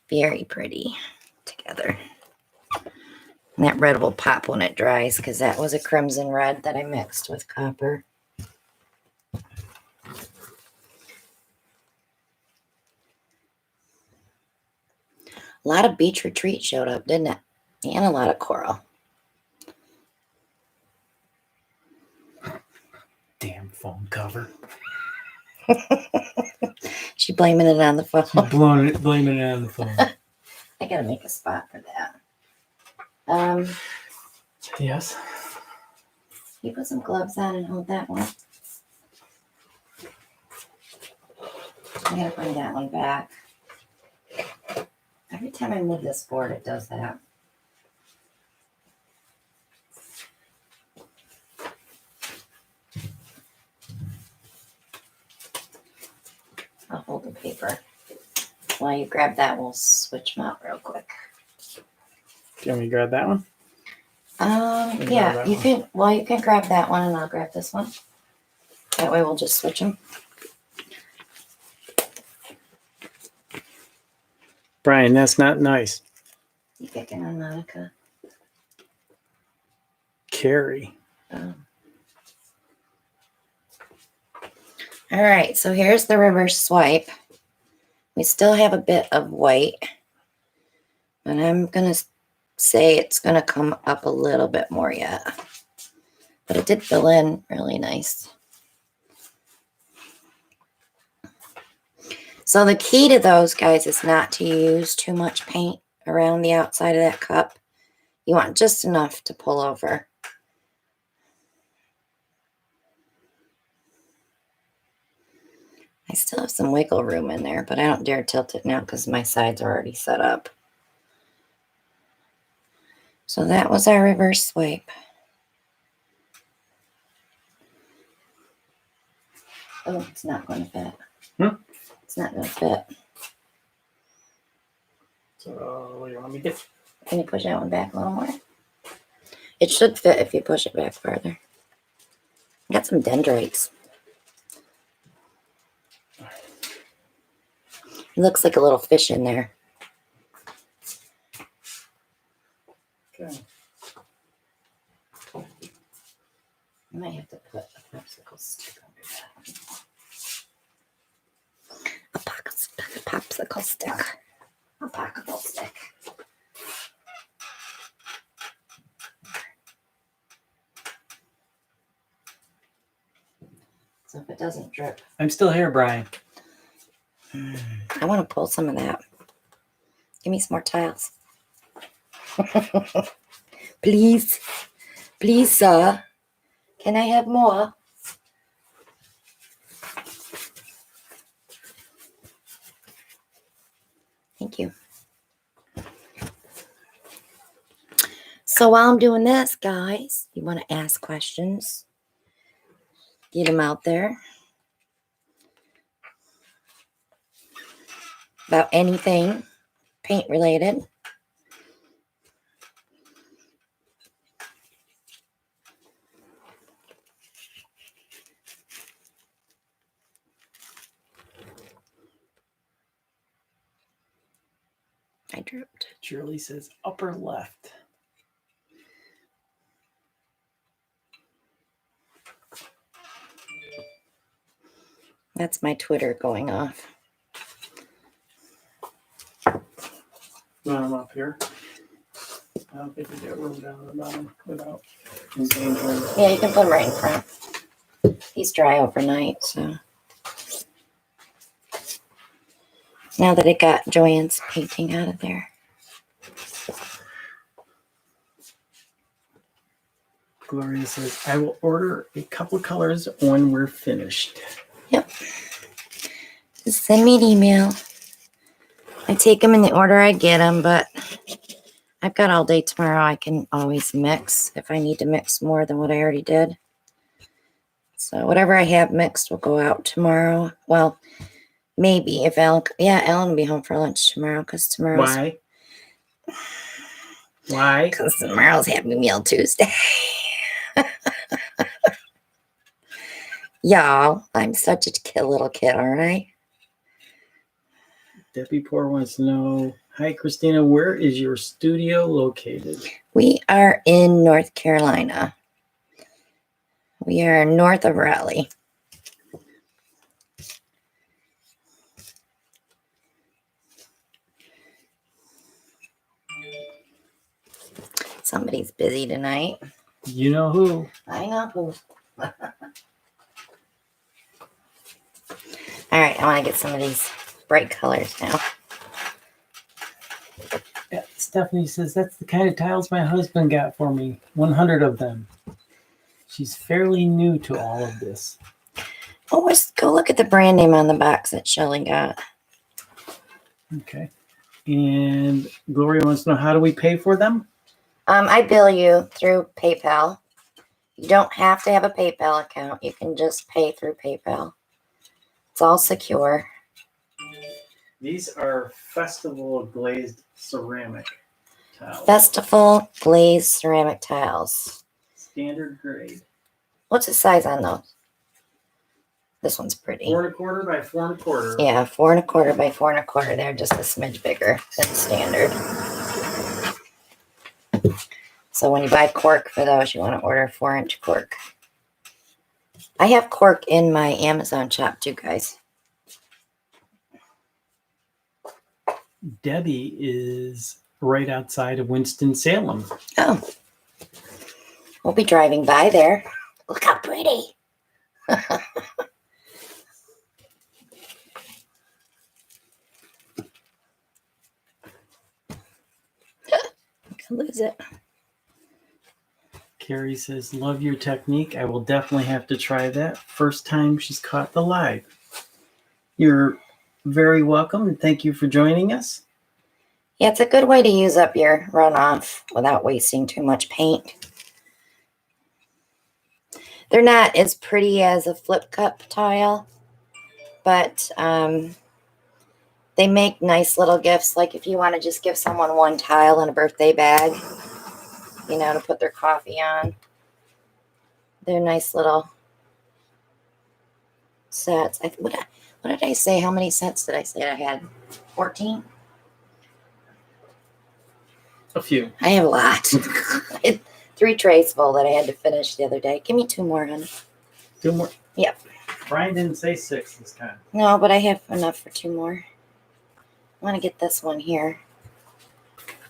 Very pretty together. And that red will pop when it dries because that was a crimson red that I mixed with copper. A lot of beach retreat showed up, didn't it? And a lot of coral. Damn phone cover. She blaming it on the phone. She's blaming it on the phone. I gotta make a spot for that. Yes. You put some gloves on and hold that one. I gotta bring that one back. Every time I move this board, it does that. I'll hold the paper. While you grab that, we'll switch them out real quick. Do you want me to grab that one? Yeah, you can. Well, you can grab that one, and I'll grab this one. That way, we'll just switch them. Brian, that's not nice. You picking on Monica? Carrie. Oh. All right, so here's the reverse swipe. We still have a bit of white, but I'm gonna say it's gonna come up a little bit more yet. But it did fill in really nice. So the key to those, guys, is not to use too much paint around the outside of that cup. You want just enough to pull over. I still have some wiggle room in there, but I don't dare tilt it now because my sides are already set up. So that was our reverse swipe. Oh, it's not going to fit. It's not going to fit. So, what do you want me to do? Can you push that one back a little more? It should fit if you push it back farther. I got some dendrites. It looks like a little fish in there. Okay. I might have to put a popsicle stick under that. A popsicle stick. So if it doesn't drip. I'm still here, Brian. I want to pull some of that. Give me some more tiles. Please. Please, sir. Can I have more? Thank you. So while I'm doing this, guys, you want to ask questions, get them out there about anything paint related. I drooped. Shirley says upper left. That's my Twitter going off. Want them up here? I don't think we got room down the bottom without endangering. Yeah, you can put them right in front. He's dry overnight, so. Now that it got Joanne's painting out of there. Gloria says, I will order a couple of colors when we're finished. Yep. Just send me an email. I take them in the order I get them, but I've got all day tomorrow. I can always mix if I need to mix more than what I already did. So whatever I have mixed will go out tomorrow. Well, maybe if Ellen will be home for lunch tomorrow because tomorrow's. Why? Why? Because tomorrow's Happy Meal Tuesday. Y'all, I'm such a little kid, aren't I? Debbie Poor wants to know, hi, Christina, where is your studio located? We are in North Carolina. We are north of Raleigh. Somebody's busy tonight. You know who? I know who. All right, I want to get some of these bright colors now. Yeah, Stephanie says, that's the kind of tiles my husband got for me. 100 of them. She's fairly new to all of this. Oh, let's go look at the brand name on the box that Shelly got. Okay. And Gloria wants to know, how do we pay for them? I bill you through PayPal. You don't have to have a PayPal account. You can just pay through PayPal. It's all secure. These are Festival glazed ceramic tiles. Festival glazed ceramic tiles. Standard grade. What's the size on those? This one's pretty. 4 1/4 by 4 1/4. Yeah, 4 1/4 by 4 1/4. They're just a smidge bigger than standard. So when you buy cork for those, you want to order 4-inch cork. I have cork in my Amazon shop too, guys. Debbie is right outside of Winston-Salem. Oh. We'll be driving by there. Look how pretty. I can lose it. Carrie says, love your technique. I will definitely have to try that. First time she's caught the live. You're very welcome, and thank you for joining us. Yeah, it's a good way to use up your runoff without wasting too much paint. They're not as pretty as a flip cup tile, but they make nice little gifts. Like if you want to just give someone one tile in a birthday bag, you know, to put their coffee on. They're nice little sets. What did I say? How many sets did I say I had? 14? A few. I have a lot. I had 3 trays full that I had to finish the other day. Give me 2 more, honey. 2 more? Yep. Brian didn't say 6 this time. No, but I have enough for 2 more. I want to get this one here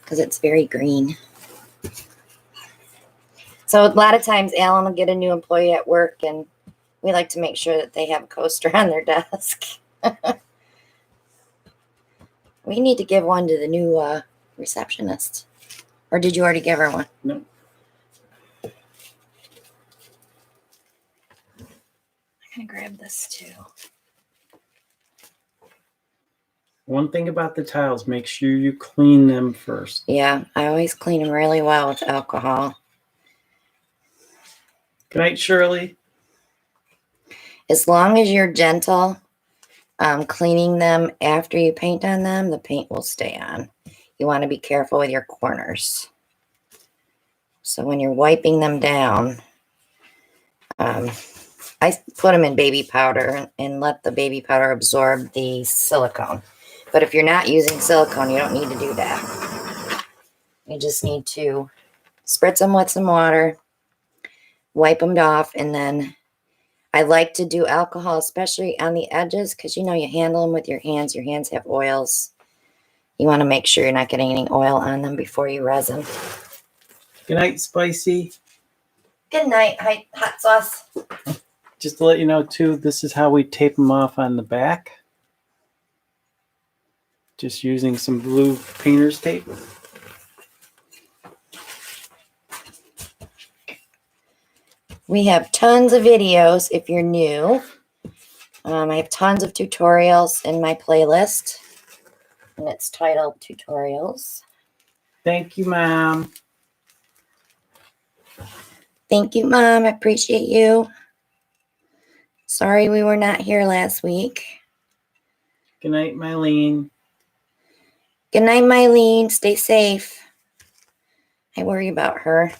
because it's very green. So a lot of times Alan will get a new employee at work and We like to make sure that they have a coaster on their desk. We need to give one to the new receptionist. Or did you already give her one? No. I'm going to grab this too. One thing about the tiles, make sure you clean them first. Yeah, I always clean them really well with alcohol. Good night, Shirley. As long as you're gentle cleaning them after you paint on them, the paint will stay on. You want to be careful with your corners. So when you're wiping them down, I put them in baby powder and let the baby powder absorb the silicone. But if you're not using silicone, you don't need to do that. You just need to spritz them with some water, wipe them off, and then I like to do alcohol, especially on the edges, because you handle them with your hands. Your hands have oils. You want to make sure you're not getting any oil on them before you resin. Good night, Spicy. Good night, hot sauce. Just to let you know, too, this is how we tape them off on the back. Just using some blue painter's tape. We have tons of videos if you're new. I have tons of tutorials in my playlist, and it's titled Tutorials. Thank you, Mom. Thank you, Mom. I appreciate you. Sorry we were not here last week. Good night, Mylene. Good night, Mylene. Stay safe. I worry about her.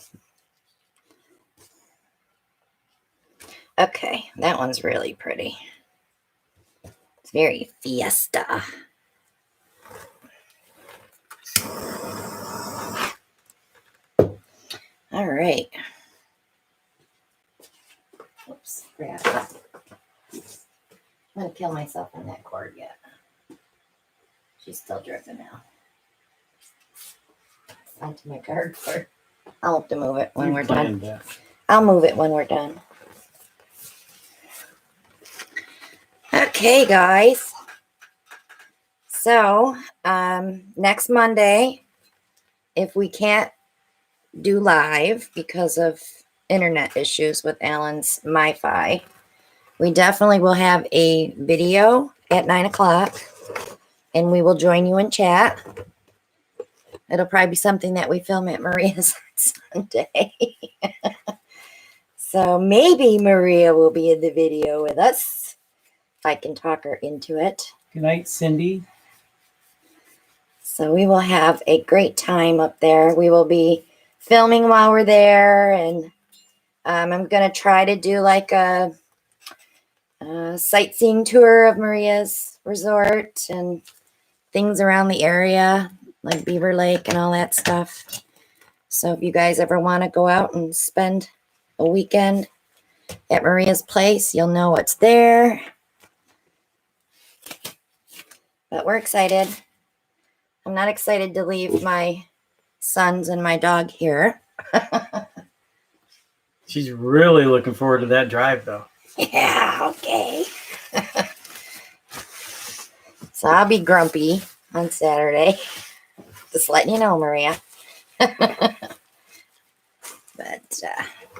Okay, that one's really pretty. It's very fiesta. All right. Oops, grab it. I'm going to kill myself on that cord yet. She's still dripping now. Onto my card cord. I'll have to move it when we're done. I'll move it when we're done. Okay, guys. So, next Monday, if we can't do live because of internet issues with Alan's MiFi, we definitely will have a video at 9 o'clock, and we will join you in chat. It'll probably be something that we film at Maria's on Sunday. So maybe Maria will be in the video with us. If I can talk her into it. Good night, Cindy. So we will have a great time up there. We will be filming while we're there, and I'm going to try to do like a sightseeing tour of Maria's resort and things around the area, like Beaver Lake and all that stuff. So if you guys ever want to go out and spend a weekend at Maria's place, you'll know what's there. But we're excited. I'm not excited to leave my sons and my dog here. She's really looking forward to that drive, though. Yeah, okay. So I'll be grumpy on Saturday. Just letting you know, Maria. But,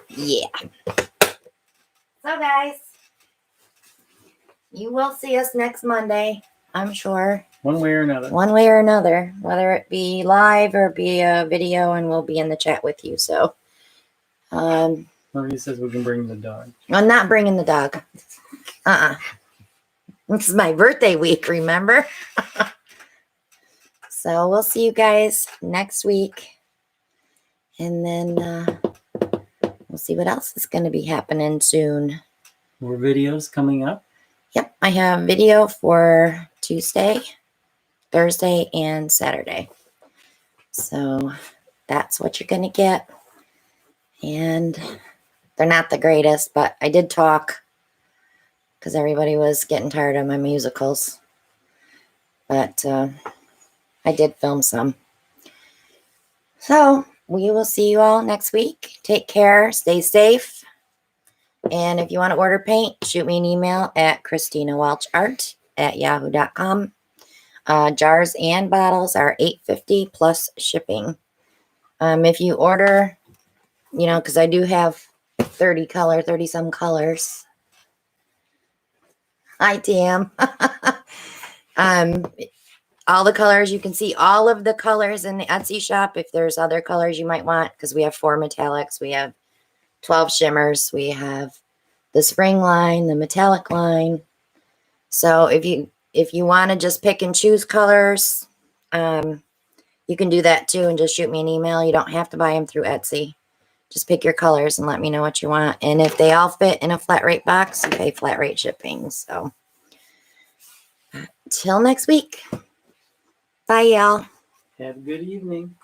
yeah. So, guys, you will see us next Monday, I'm sure. One way or another. One way or another, whether it be live or be a video, and we'll be in the chat with you. So, Maria says we can bring the dog. I'm not bringing the dog. This is my birthday week, remember? So we'll see you guys next week. And then we'll see what else is going to be happening soon. More videos coming up? Yep, I have video for Tuesday, Thursday, and Saturday. So that's what you're going to get. And they're not the greatest, but I did talk because everybody was getting tired of my musicals. But I did film some. So we will see you all next week. Take care. Stay safe. And if you want to order paint, shoot me an email at ChristinaWelchArt@yahoo.com. Jars and bottles are $8.50 plus shipping. If you order, because I do have 30 some colors. Hi, Tam. All the colors, you can see all of the colors in the Etsy shop. If there's other colors you might want, because we have 4 metallics, we have 12 shimmers, we have the spring line, the metallic line. So if you want to just pick and choose colors, you can do that too, and just shoot me an email. You don't have to buy them through Etsy. Just pick your colors and let me know what you want. And if they all fit in a flat rate box, you pay flat rate shipping. So till next week. Bye, y'all. Have a good evening.